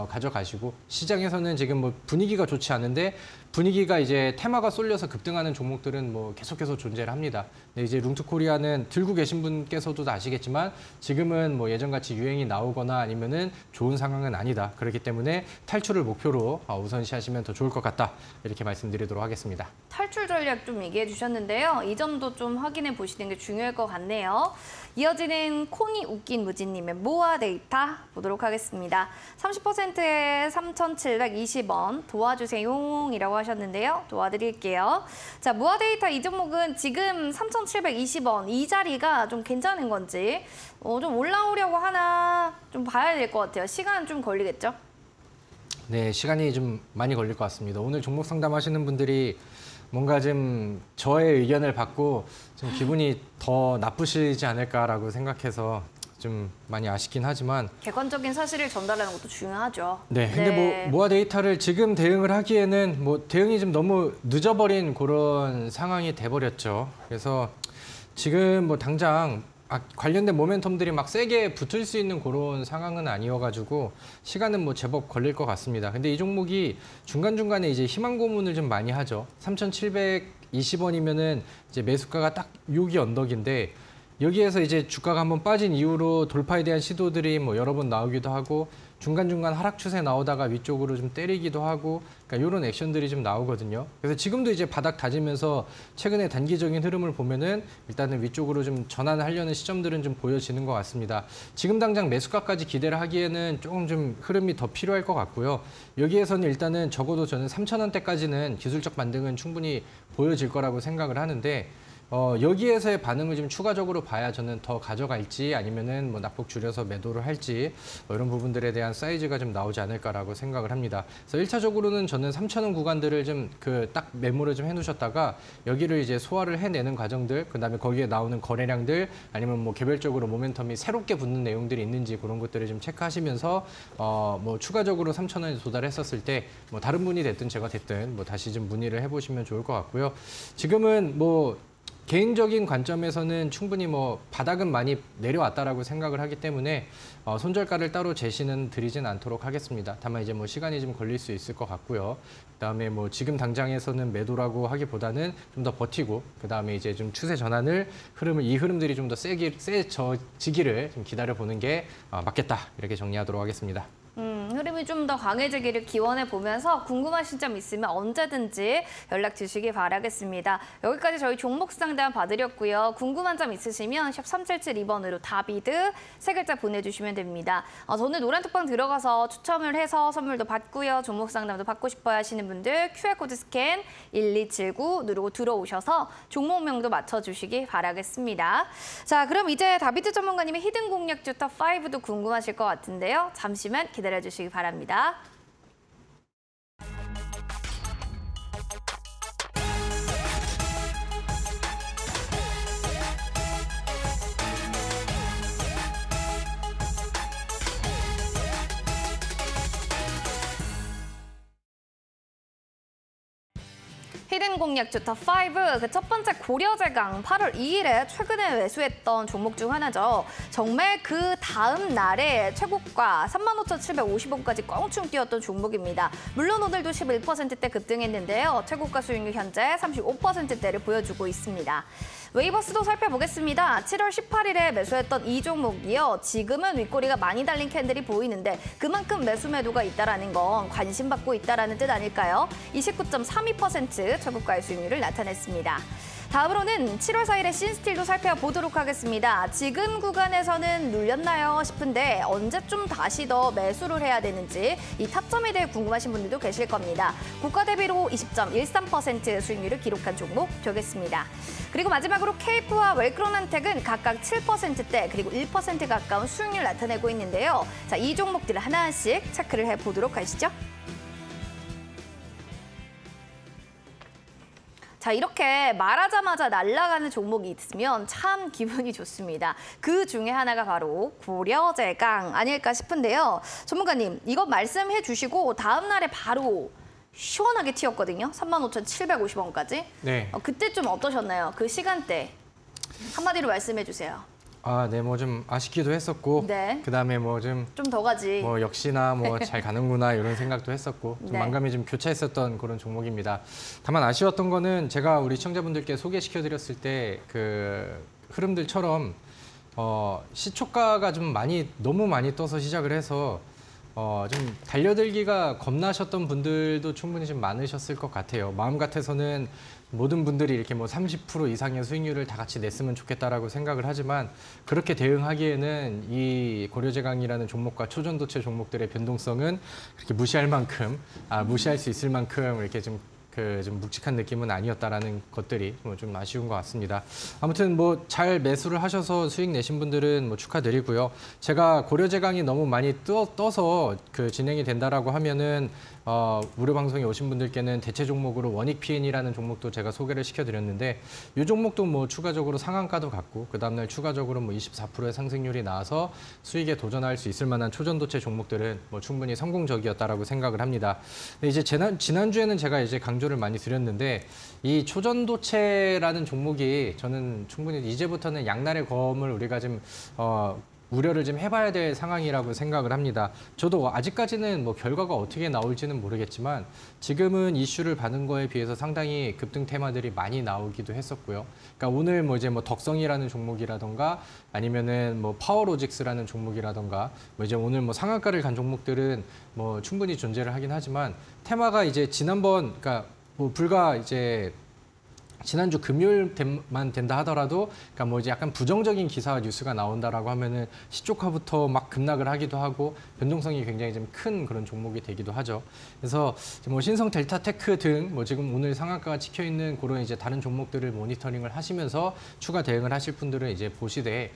가져가시고 시장에서는 지금 뭐 분위기가 좋지 않은데 분위기가 이제 테마가 쏠려서 급등하는 종목들은 뭐 계속해서 존재를 합니다. 근데 이제 룽투코리아는 들고 계신 분께서도 아시겠지만 지금은 뭐 예전같이 유행이 나오거나 아니면은 좋은 상황은 아니다. 그렇기 때문에 탈출을 목표로 우선시하시면 더 좋을 것 같다. 이렇게 말씀드리도록 하겠습니다. 탈출 전략 좀 얘기해 주셨는데요. 이 점도 좀 확인해 보시는 게 중요할 것 같네요. 이어지는 콘이 웃긴 무지님의 모아 데이터 보도록 하겠습니다. 30%에 3,720원 도와주세요이라고 하셨는데요. 도와드릴게요. 자, 모아 데이터 이 종목은 지금 3,720원 이 자리가 좀 괜찮은 건지 좀 올라오려고 하나 좀 봐야 될 것 같아요. 시간 좀 걸리겠죠? 네, 시간이 좀 많이 걸릴 것 같습니다. 오늘 종목 상담하시는 분들이 뭔가 좀 저의 의견을 받고 좀 기분이 더 나쁘시지 않을까라고 생각해서 좀 많이 아쉽긴 하지만 객관적인 사실을 전달하는 것도 중요하죠. 네, 근데 뭐 모아 데이터를 지금 대응을 하기에는 뭐 대응이 좀 너무 늦어버린 그런 상황이 돼버렸죠. 그래서 지금 뭐 당장 관련된 모멘텀들이 막 세게 붙을 수 있는 그런 상황은 아니어가지고 시간은 뭐 제법 걸릴 것 같습니다. 근데 이 종목이 중간중간에 이제 희망 고문을 좀 많이 하죠. 3,720원이면은 이제 매수가가 딱 여기 언덕인데 여기에서 이제 주가가 한번 빠진 이후로 돌파에 대한 시도들이 뭐 여러 번 나오기도 하고 중간중간 하락 추세 나오다가 위쪽으로 좀 때리기도 하고 그러니까 이런 액션들이 좀 나오거든요. 그래서 지금도 이제 바닥 다지면서 최근에 단기적인 흐름을 보면은 일단은 위쪽으로 좀 전환을 하려는 시점들은 좀 보여지는 것 같습니다. 지금 당장 매수가까지 기대를 하기에는 조금 좀 흐름이 더 필요할 것 같고요. 여기에서는 일단은 적어도 저는 3,000원대까지는 기술적 반등은 충분히 보여질 거라고 생각을 하는데 여기에서의 반응을 좀 추가적으로 봐야 저는 더 가져갈지 아니면은 뭐 낙폭 줄여서 매도를 할지 이런 부분들에 대한 사이즈가 좀 나오지 않을까라고 생각을 합니다. 그래서 1차적으로는 저는 3,000원 구간들을 좀 딱 메모를 좀 해놓으셨다가 여기를 이제 소화를 해내는 과정들, 그다음에 거기에 나오는 거래량들 아니면 뭐 개별적으로 모멘텀이 새롭게 붙는 내용들이 있는지 그런 것들을 좀 체크하시면서 뭐 추가적으로 3,000원에 도달했었을 때 뭐 다른 분이 됐든 제가 됐든 뭐 다시 좀 문의를 해보시면 좋을 것 같고요. 지금은 뭐 개인적인 관점에서는 충분히 뭐 바닥은 많이 내려왔다라고 생각을 하기 때문에 손절가를 따로 제시는 드리진 않도록 하겠습니다. 다만 이제 뭐 시간이 좀 걸릴 수 있을 것 같고요. 그다음에 뭐 지금 당장에서는 매도라고 하기보다는 좀 더 버티고 그다음에 이제 좀 추세 전환을 이 흐름들이 좀 더 세져지기를 좀 기다려 보는 게 맞겠다. 이렇게 정리하도록 하겠습니다. 흐름이 좀 더 강해지기를 기원해 보면서 궁금하신 점 있으면 언제든지 연락 주시기 바라겠습니다. 여기까지 저희 종목 상담 봐드렸고요. 궁금한 점 있으시면 샵 3772번으로 다비드 세 글자 보내주시면 됩니다. 저는 노란톡방 들어가서 추첨을 해서 선물도 받고요. 종목 상담도 받고 싶어 하시는 분들 QR코드 스캔 1279 누르고 들어오셔서 종목명도 맞춰주시기 바라겠습니다. 자, 그럼 이제 다비드 전문가님의 히든 공략주 탑5도 궁금하실 것 같은데요. 잠시만 기다려주시기 바랍니다. 히든 공략주 탑5, 그 첫 번째 고려제강 8월 2일에 최근에 매수했던 종목 중 하나죠. 정말 그 다음 날에 최고가 35,750원까지 껑충 뛰었던 종목입니다. 물론 오늘도 11%대 급등했는데요. 최고가 수익률 현재 35%대를 보여주고 있습니다. 웨이버스도 살펴보겠습니다. 7월 18일에 매수했던 이 종목이요. 지금은 윗꼬리가 많이 달린 캔들이 보이는데 그만큼 매수 매도가 있다는 건 관심받고 있다는 뜻 아닐까요? 29.32% 최고가의 수익률을 나타냈습니다. 다음으로는 7월 4일에 신스틸도 살펴보도록 하겠습니다. 지금 구간에서는 눌렸나요 싶은데 언제쯤 다시 더 매수를 해야 되는지 이 타점에 대해 궁금하신 분들도 계실 겁니다. 고가 대비로 20.13% 수익률을 기록한 종목 되겠습니다. 그리고 마지막으로 케이프와 웰크론한텍은 각각 7%대 그리고 1% 가까운 수익률을 나타내고 있는데요. 자, 이 종목들을 하나씩 체크를 해보도록 하시죠. 자, 이렇게 말하자마자 날아가는 종목이 있으면 참 기분이 좋습니다. 그 중에 하나가 바로 고려제강 아닐까 싶은데요. 전문가님, 이거 말씀해 주시고 다음 날에 바로 시원하게 튀었거든요. 35,750원까지. 네. 그때 좀 어떠셨나요? 그 시간대. 한마디로 말씀해 주세요. 아, 네, 뭐 좀 아쉽기도 했었고, 네. 그다음에 뭐 좀 더 가지. 뭐 역시나 뭐 잘 가는구나 이런 생각도 했었고, 좀 네. 만감이 좀 교차했었던 그런 종목입니다. 다만 아쉬웠던 거는 제가 우리 시청자분들께 소개시켜드렸을 때 그 흐름들처럼 시초가가 좀 너무 많이 떠서 시작을 해서 좀 달려들기가 겁나셨던 분들도 충분히 좀 많으셨을 것 같아요. 마음 같아서는 모든 분들이 이렇게 뭐 30% 이상의 수익률을 다 같이 냈으면 좋겠다라고 생각을 하지만 그렇게 대응하기에는 이 고려제강이라는 종목과 초전도체 종목들의 변동성은 그렇게 무시할 수 있을 만큼 이렇게 좀 묵직한 느낌은 아니었다라는 것들이 좀 아쉬운 것 같습니다. 아무튼 뭐 잘 매수를 하셔서 수익 내신 분들은 뭐 축하드리고요. 제가 고려제강이 너무 많이 떠서 진행이 된다라고 하면은 무료 방송에 오신 분들께는 대체 종목으로 원익 PN이라는 종목도 제가 소개를 시켜드렸는데 이 종목도 뭐 추가적으로 상한가도 갔고 그 다음날 추가적으로 뭐 24%의 상승률이 나와서 수익에 도전할 수 있을 만한 초전도체 종목들은 뭐 충분히 성공적이었다라고 생각을 합니다. 근데 이제 지난주에는 제가 이제 강조를 많이 드렸는데 이 초전도체라는 종목이 저는 충분히 이제부터는 양날의 검을 우리가 좀 우려를 좀 해봐야 될 상황이라고 생각을 합니다. 저도 아직까지는 뭐 결과가 어떻게 나올지는 모르겠지만 지금은 이슈를 받은 거에 비해서 상당히 급등 테마들이 많이 나오기도 했었고요. 그러니까 오늘 뭐 이제 뭐 덕성이라는 종목이라던가 아니면은 뭐 파워로직스라는 종목이라던가 뭐 이제 오늘 뭐 상한가를 간 종목들은 뭐 충분히 존재를 하긴 하지만 테마가 이제 그러니까 뭐 불과 이제 지난주 금요일만 된다 하더라도 그러니까 뭐 이제 약간 부정적인 기사와 뉴스가 나온다라고 하면은 시초가부터 막 급락을 하기도 하고 변동성이 굉장히 좀 큰 그런 종목이 되기도 하죠. 그래서 뭐 신성 델타테크 등 뭐 지금 오늘 상한가가 찍혀 있는 그런 이제 다른 종목들을 모니터링을 하시면서 추가 대응을 하실 분들은 이제 보시되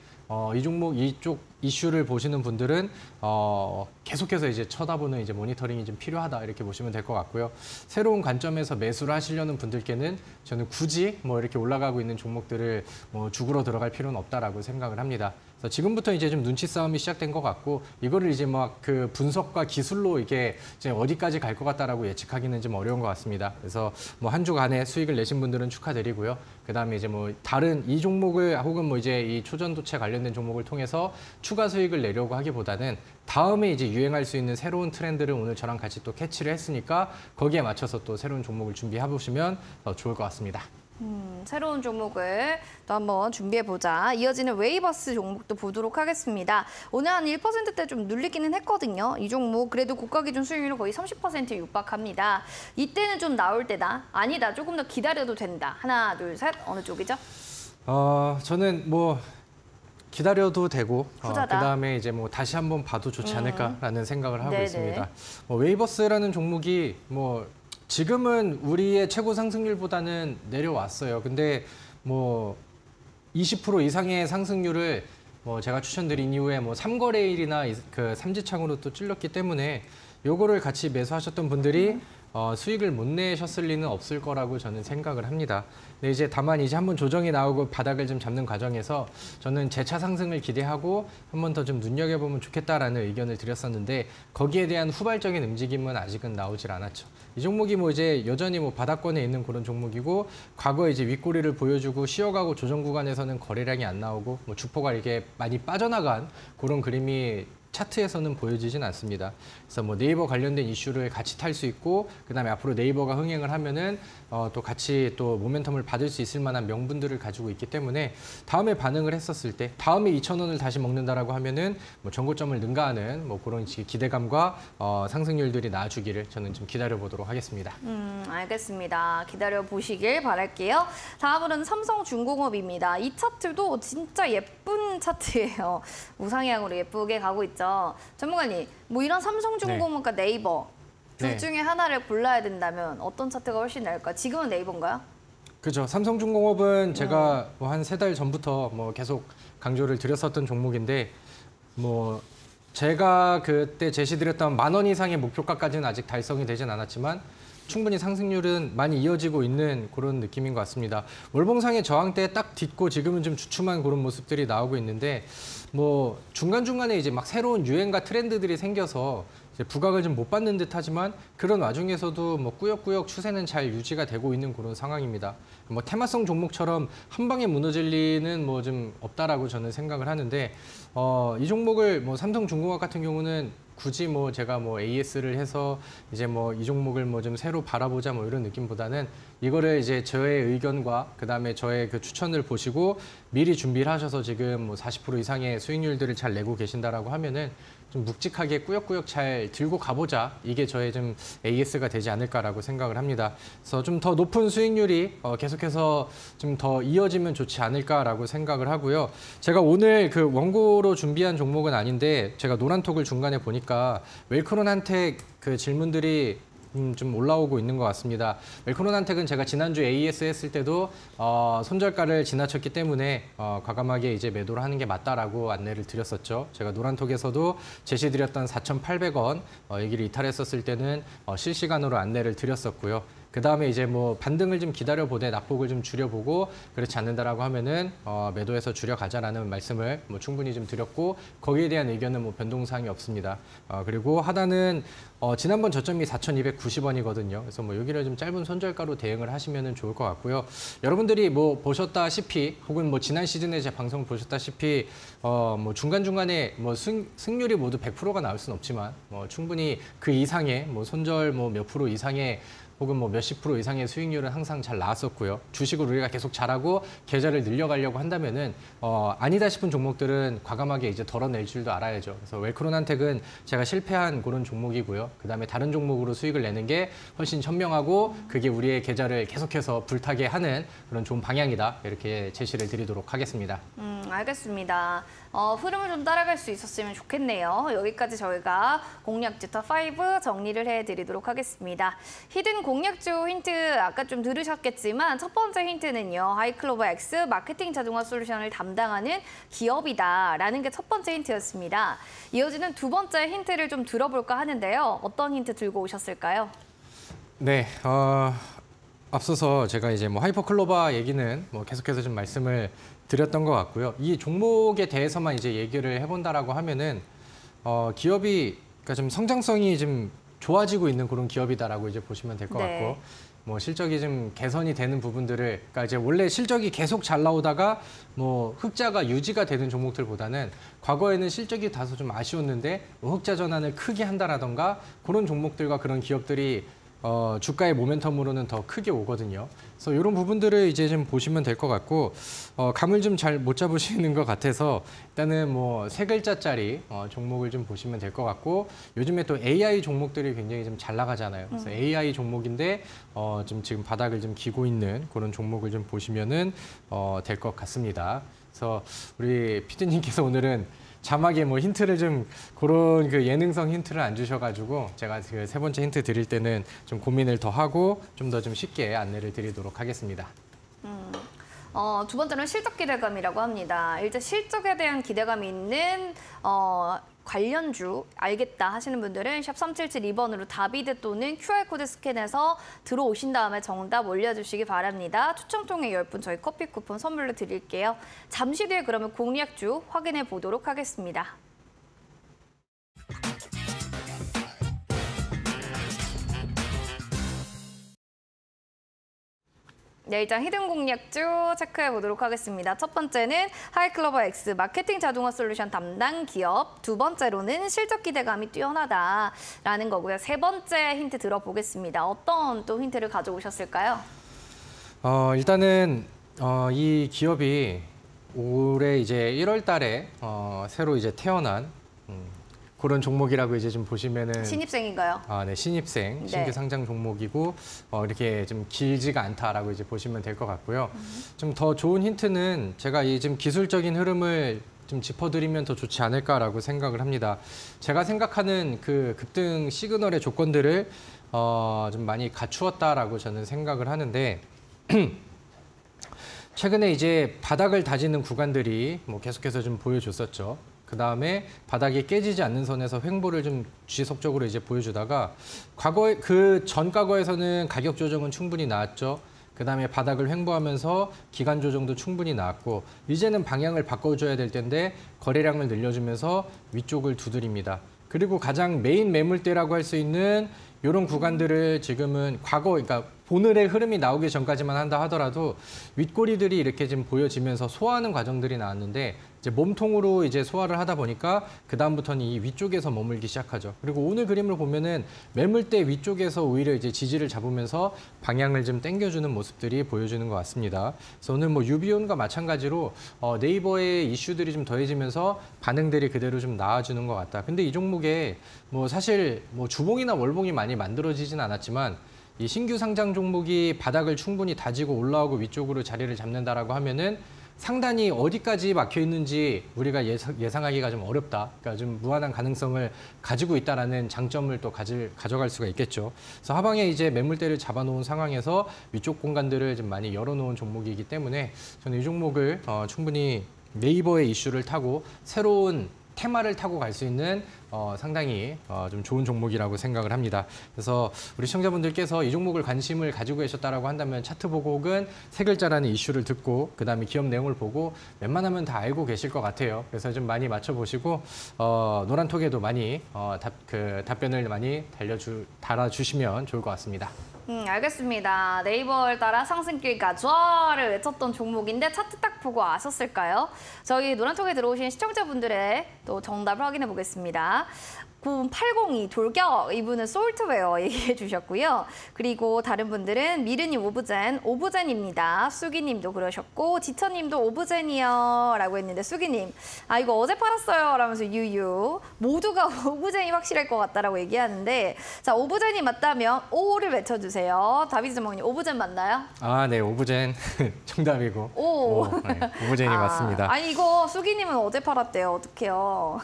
이 종목 이쪽 이슈를 보시는 분들은 계속해서 이제 쳐다보는 이제 모니터링이 좀 필요하다 이렇게 보시면 될 것 같고요. 새로운 관점에서 매수를 하시려는 분들께는 저는 굳이 뭐 이렇게 올라가고 있는 종목들을 뭐 죽으러 들어갈 필요는 없다라고 생각을 합니다. 그래서 지금부터 이제 좀 눈치 싸움이 시작된 것 같고 이거를 이제 막 그 분석과 기술로 이게 이제 어디까지 갈 것 같다라고 예측하기는 좀 어려운 것 같습니다. 그래서 뭐 한 주간에 수익을 내신 분들은 축하드리고요. 그다음에 이제 뭐 다른 이 종목을 혹은 뭐 이제 이 초전도체 관련된 종목을 통해서 추가 수익을 내려고 하기보다는 다음에 이제 유행할 수 있는 새로운 트렌드를 오늘 저랑 같이 또 캐치를 했으니까 거기에 맞춰서 또 새로운 종목을 준비해 보시면 더 좋을 것 같습니다. 새로운 종목을 또 한번 준비해보자. 이어지는 웨이버스 종목도 보도록 하겠습니다. 오늘 한 1%대 좀 눌리기는 했거든요. 이 종목 그래도 고가 기준 수익률은 거의 30% 육박합니다. 이때는 좀 나올 때다. 아니다. 조금 더 기다려도 된다. 하나, 둘, 셋. 어느 쪽이죠? 저는 뭐 기다려도 되고 후자다. 그다음에 이제 뭐 다시 한번 봐도 좋지 않을까라는 생각을 하고 네네. 있습니다. 웨이버스라는 종목이 뭐 지금은 우리의 최고 상승률보다는 내려왔어요. 근데 뭐 20% 이상의 상승률을 뭐 제가 추천드린 이후에 뭐 3거래일이나 그 삼지창으로 또 찔렀기 때문에 요거를 같이 매수하셨던 분들이 수익을 못 내셨을 리는 없을 거라고 저는 생각을 합니다. 근데 이제 다만 이제 한번 조정이 나오고 바닥을 좀 잡는 과정에서 저는 재차 상승을 기대하고 한 번 더 좀 눈여겨보면 좋겠다라는 의견을 드렸었는데 거기에 대한 후발적인 움직임은 아직은 나오질 않았죠. 이 종목이 뭐 이제 여전히 뭐 바닥권에 있는 그런 종목이고 과거에 이제 윗꼬리를 보여주고 쉬어가고 조정 구간에서는 거래량이 안 나오고 뭐 주포가 이렇게 많이 빠져나간 그런 그림이 차트에서는 보여지진 않습니다. 그래서 뭐 네이버 관련된 이슈를 같이 탈 수 있고 그다음에 앞으로 네이버가 흥행을 하면은 또 같이 또 모멘텀을 받을 수 있을 만한 명분들을 가지고 있기 때문에 다음에 반응을 했었을 때 다음에 2,000원을 다시 먹는다라고 하면은 뭐 전고점을 능가하는 뭐 그런 기대감과 상승률들이 나와주기를 저는 좀 기다려 보도록 하겠습니다. 알겠습니다. 기다려 보시길 바랄게요. 다음으로는 삼성중공업입니다. 이 차트도 진짜 예쁜 차트예요. 우상향으로 예쁘게 가고 있죠. 전문가님, 뭐 이런 삼성중공업과 네이버 둘 중에 하나를 골라야 된다면 어떤 차트가 훨씬 나을까? 지금은 네이버인가요? 그렇죠. 삼성중공업은 제가 뭐 한 3달 전부터 뭐 계속 강조를 드렸었던 종목인데 뭐 제가 그때 제시드렸던 10,000원 이상의 목표가까지는 아직 달성이 되진 않았지만 충분히 상승률은 많이 이어지고 있는 그런 느낌인 것 같습니다. 월봉상의 저항대에 딱 딛고 지금은 좀 주춤한 그런 모습들이 나오고 있는데 뭐 중간중간에 이제 막 새로운 유행과 트렌드들이 생겨서 이제 부각을 좀 못 받는 듯하지만 그런 와중에서도 뭐 꾸역꾸역 추세는 잘 유지가 되고 있는 그런 상황입니다. 뭐 테마성 종목처럼 한 방에 무너질 리는 뭐 좀 없다라고 저는 생각을 하는데 이 종목을 뭐 삼성중공업 같은 경우는 굳이 뭐 제가 뭐 AS를 해서 이제 뭐 이 종목을 뭐 좀 새로 바라보자 뭐 이런 느낌보다는 이거를 이제 저의 의견과 그다음에 저의 그 추천을 보시고 미리 준비를 하셔서 지금 뭐 40% 이상의 수익률들을 잘 내고 계신다라고 하면은 좀 묵직하게 꾸역꾸역 잘 들고 가보자. 이게 저의 좀 AS가 되지 않을까라고 생각을 합니다. 그래서 좀 더 높은 수익률이 계속해서 좀 더 이어지면 좋지 않을까라고 생각을 하고요. 제가 오늘 그 원고로 준비한 종목은 아닌데 제가 노란톡을 중간에 보니까 웰크론한테 그 질문들이 좀 올라오고 있는 것 같습니다. 웰크론한텍은 제가 지난주 AS 했을 때도 손절가를 지나쳤기 때문에 과감하게 이제 매도를 하는 게 맞다라고 안내를 드렸었죠. 제가 노란톡에서도 제시드렸던 4,800원 여기를 이탈했었을 때는 실시간으로 안내를 드렸었고요. 그 다음에 이제 뭐 반등을 좀 기다려보되 낙폭을 좀 줄여보고 그렇지 않는다라고 하면은 매도해서 줄여가자라는 말씀을 뭐 충분히 좀 드렸고 거기에 대한 의견은 뭐 변동사항이 없습니다. 그리고 하단은 지난번 저점이 4,290원이거든요. 그래서 뭐 여기를 좀 짧은 손절가로 대응을 하시면 좋을 것 같고요. 여러분들이 뭐 보셨다시피 혹은 뭐 지난 시즌에 제 방송 보셨다시피 뭐 중간중간에 뭐 승률이 모두 100%가 나올 수는 없지만 뭐 충분히 그 이상의 뭐 손절 뭐 몇 프로 이상의 혹은 뭐 몇십 프로 이상의 수익률은 항상 잘 나왔었고요. 주식을 우리가 계속 잘하고 계좌를 늘려가려고 한다면은 아니다 싶은 종목들은 과감하게 이제 덜어낼 줄도 알아야죠. 그래서 웰크론한텍은 제가 실패한 그런 종목이고요. 그다음에 다른 종목으로 수익을 내는 게 훨씬 현명하고 그게 우리의 계좌를 계속해서 불타게 하는 그런 좋은 방향이다. 이렇게 제시를 드리도록 하겠습니다. 알겠습니다. 흐름을 좀 따라갈 수 있었으면 좋겠네요. 여기까지 저희가 공략주 톱5 정리를 해드리도록 하겠습니다. 히든 공략주 힌트 아까 좀 들으셨겠지만 첫 번째 힌트는요. 하이클로버 X 마케팅 자동화 솔루션을 담당하는 기업이다라는 게 첫 번째 힌트였습니다. 이어지는 두 번째 힌트를 좀 들어볼까 하는데요. 어떤 힌트 들고 오셨을까요? 네, 앞서서 제가 이제 뭐 하이퍼클로바 얘기는 뭐 계속해서 좀 말씀을 드렸던 것 같고요. 이 종목에 대해서만 이제 얘기를 해본다라고 하면은 기업이 그러니까 좀 성장성이 좀 좋아지고 있는 그런 기업이다라고 이제 보시면 될 것 같고 뭐 실적이 좀 개선이 되는 부분들을 그러니까 이제 원래 실적이 계속 잘 나오다가 뭐 흑자가 유지가 되는 종목들보다는 과거에는 실적이 다소 좀 아쉬웠는데 뭐 흑자 전환을 크게 한다라던가 그런 종목들과 그런 기업들이 주가의 모멘텀으로는 더 크게 오거든요. 그래서 이런 부분들을 이제 좀 보시면 될 것 같고 감을 좀 잘 못 잡으시는 것 같아서 일단은 뭐 세 글자짜리 종목을 좀 보시면 될 것 같고 요즘에 또 AI 종목들이 굉장히 좀 잘 나가잖아요. 그래서 AI 종목인데 좀 지금 바닥을 좀 기고 있는 그런 종목을 좀 보시면은 될 것 같습니다. 그래서 우리 피디님께서 오늘은 자막에 뭐 힌트를 좀 그런 그 예능성 힌트를 안 주셔가지고 제가 그 세 번째 힌트 드릴 때는 좀 고민을 더 하고 좀 더 좀 쉽게 안내를 드리도록 하겠습니다. 두 번째는 실적 기대감이라고 합니다. 일단 실적에 대한 기대감이 있는 관련주 알겠다 하시는 분들은 샵 3772번으로 다비드 또는 QR코드 스캔해서 들어오신 다음에 정답 올려주시기 바랍니다. 추첨 통해 10분 저희 커피 쿠폰 선물로 드릴게요. 잠시 뒤에 그러면 공략주 확인해 보도록 하겠습니다. 내일장 히든 공략주 체크해 보도록 하겠습니다. 첫 번째는 하이클로버 X 마케팅 자동화 솔루션 담당 기업, 두 번째로는 실적 기대감이 뛰어나다라는 거고요. 세 번째 힌트 들어보겠습니다. 어떤 또 힌트를 가져오셨을까요? 일단은 이 기업이 올해 이제 1월 달에 새로 이제 태어난 그런 종목이라고 이제 좀 보시면은 신입생인가요? 네, 신입생 네. 신규 상장 종목이고 이렇게 좀 길지가 않다라고 이제 보시면 될 것 같고요. 좀 더 좋은 힌트는 제가 이 좀 기술적인 흐름을 좀 짚어드리면 더 좋지 않을까라고 생각을 합니다. 제가 생각하는 그 급등 시그널의 조건들을 좀 많이 갖추었다라고 저는 생각을 하는데. 최근에 이제 바닥을 다지는 구간들이 뭐 계속해서 좀 보여줬었죠. 그 다음에 바닥이 깨지지 않는 선에서 횡보를 좀 지속적으로 이제 보여주다가 과거에 그 전 과거에서는 가격 조정은 충분히 나왔죠. 그 다음에 바닥을 횡보하면서 기간 조정도 충분히 나왔고 이제는 방향을 바꿔줘야 될 텐데 거래량을 늘려주면서 위쪽을 두드립니다. 그리고 가장 메인 매물대라고 할 수 있는 이런 구간들을 지금은 과거, 그러니까 오늘의 흐름이 나오기 전까지만 한다 하더라도 윗꼬리들이 이렇게 지금 보여지면서 소화하는 과정들이 나왔는데 이제 몸통으로 이제 소화를 하다 보니까 그 다음부터는 이 위쪽에서 머물기 시작하죠. 그리고 오늘 그림을 보면은 매물대 위쪽에서 오히려 이제 지지를 잡으면서 방향을 좀 당겨주는 모습들이 보여주는 것 같습니다. 그래서 오늘 뭐 유비온과 마찬가지로 네이버의 이슈들이 좀 더해지면서 반응들이 그대로 좀 나와주는 것 같다. 근데 이 종목에 뭐 사실 뭐 주봉이나 월봉이 많이 만들어지진 않았지만 이 신규 상장 종목이 바닥을 충분히 다지고 올라오고 위쪽으로 자리를 잡는다라고 하면은 상단이 어디까지 막혀 있는지 우리가 예상하기가 좀 어렵다. 그러니까 좀 무한한 가능성을 가지고 있다라는 장점을 또 가져갈 수가 있겠죠. 그래서 하방에 이제 매물대를 잡아놓은 상황에서 위쪽 공간들을 좀 많이 열어놓은 종목이기 때문에 저는 이 종목을 충분히 네이버의 이슈를 타고 새로운 테마를 타고 갈 수 있는 상당히 좀 좋은 종목이라고 생각을 합니다. 그래서 우리 시청자분들께서 이 종목을 관심을 가지고 계셨다라고 한다면 차트 보고 혹은 세 글자라는 이슈를 듣고 그다음에 기업 내용을 보고 웬만하면 다 알고 계실 것 같아요. 그래서 좀 많이 맞춰보시고 노란톡에도 많이 답변을 많이 달아주시면 좋을 것 같습니다. 알겠습니다. 네이버를 따라 상승길 가져를 외쳤던 종목인데 차트 딱 보고 아셨을까요? 저희 노란톡에 들어오신 시청자분들의 또 정답을 확인해 보겠습니다. 9802 돌격 이분은 솔트웨어 얘기해 주셨고요. 그리고 다른 분들은 미르님 오브젠입니다. 수기님도 그러셨고 지처님도 오브젠이요 라고 했는데 수기님 이거 어제 팔았어요 라면서 유유 모두가 오브젠이 확실할 것 같다라고 얘기하는데 자 오브젠이 맞다면 O를 외쳐주세요. 다비드 전문님 오브젠 맞나요? 네 오브젠 정답이고 네, 오브젠이 맞습니다. 아니 이거 수기님은 어제 팔았대요. 어떡해요?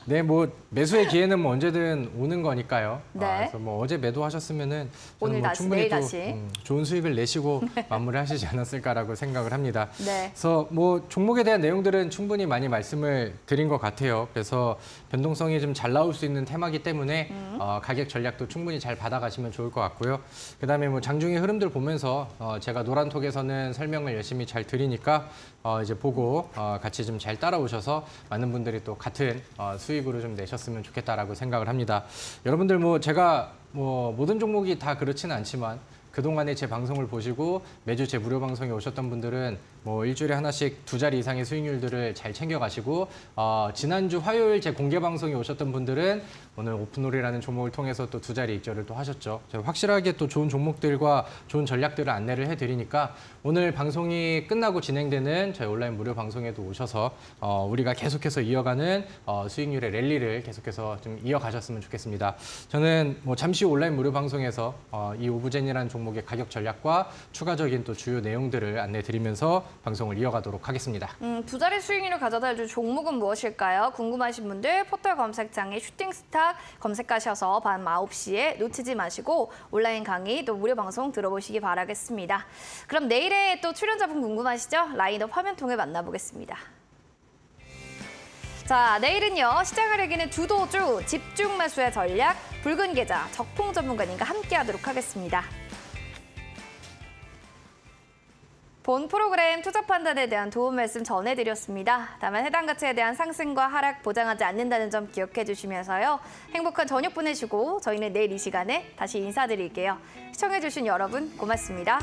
네, 뭐 매수의 기회는 뭐 언제든 오는 거니까요. 네. 그래서 뭐 어제 매도하셨으면은 오늘 뭐 다시, 충분히 내일 또 다시. 좋은 수익을 내시고 마무리하시지 않았을까라고 생각을 합니다. 네. 그래서 뭐 종목에 대한 내용들은 충분히 많이 말씀을 드린 것 같아요. 그래서 변동성이 좀 잘 나올 수 있는 테마기 때문에 가격 전략도 충분히 잘 받아가시면 좋을 것 같고요. 그다음에 뭐 장중의 흐름들 보면서 제가 노란톡에서는 설명을 열심히 잘 드리니까 이제 보고 같이 좀 잘 따라오셔서 많은 분들이 또 같은 수익으로 좀 내셨으면 좋겠다라고 생각을 합니다. 여러분들 뭐 제가 뭐 모든 종목이 다 그렇지는 않지만 그동안에 제 방송을 보시고 매주 제 무료 방송에 오셨던 분들은 뭐 일주일에 하나씩 2자리 이상의 수익률들을 잘 챙겨가시고 지난주 화요일 제 공개 방송에 오셨던 분들은 오늘 오픈홀이라는 종목을 통해서 또 2자리 익절을 또 하셨죠. 제가 확실하게 또 좋은 종목들과 좋은 전략들을 안내를 해드리니까 오늘 방송이 끝나고 진행되는 저희 온라인 무료 방송에도 오셔서 우리가 계속해서 이어가는 수익률의 랠리를 계속해서 좀 이어가셨으면 좋겠습니다. 저는 뭐 잠시 후 온라인 무료 방송에서 이 오브젠이라는 종목의 가격 전략과 추가적인 또 주요 내용들을 안내드리면서 방송을 이어가도록 하겠습니다. 2자리 수익률을 가져다 줄 종목은 무엇일까요? 궁금하신 분들 포털 검색창에 슈팅스탁 검색하셔서 밤 9시에 놓치지 마시고 온라인 강의 또 무료 방송 들어보시기 바라겠습니다. 그럼 내일의 또 출연자분 궁금하시죠? 라인업 화면 통해 만나보겠습니다. 자, 내일은요. 시장을 이기는 주도주, 집중 매수의 전략, 붉은 계좌, 적통 전문가님과 함께하도록 하겠습니다. 본 프로그램 투자 판단에 대한 도움 말씀 전해드렸습니다. 다만 해당 가치에 대한 상승과 하락 보장하지 않는다는 점 기억해 주시면서요. 행복한 저녁 보내시고 저희는 내일 이 시간에 다시 인사드릴게요. 시청해 주신 여러분 고맙습니다.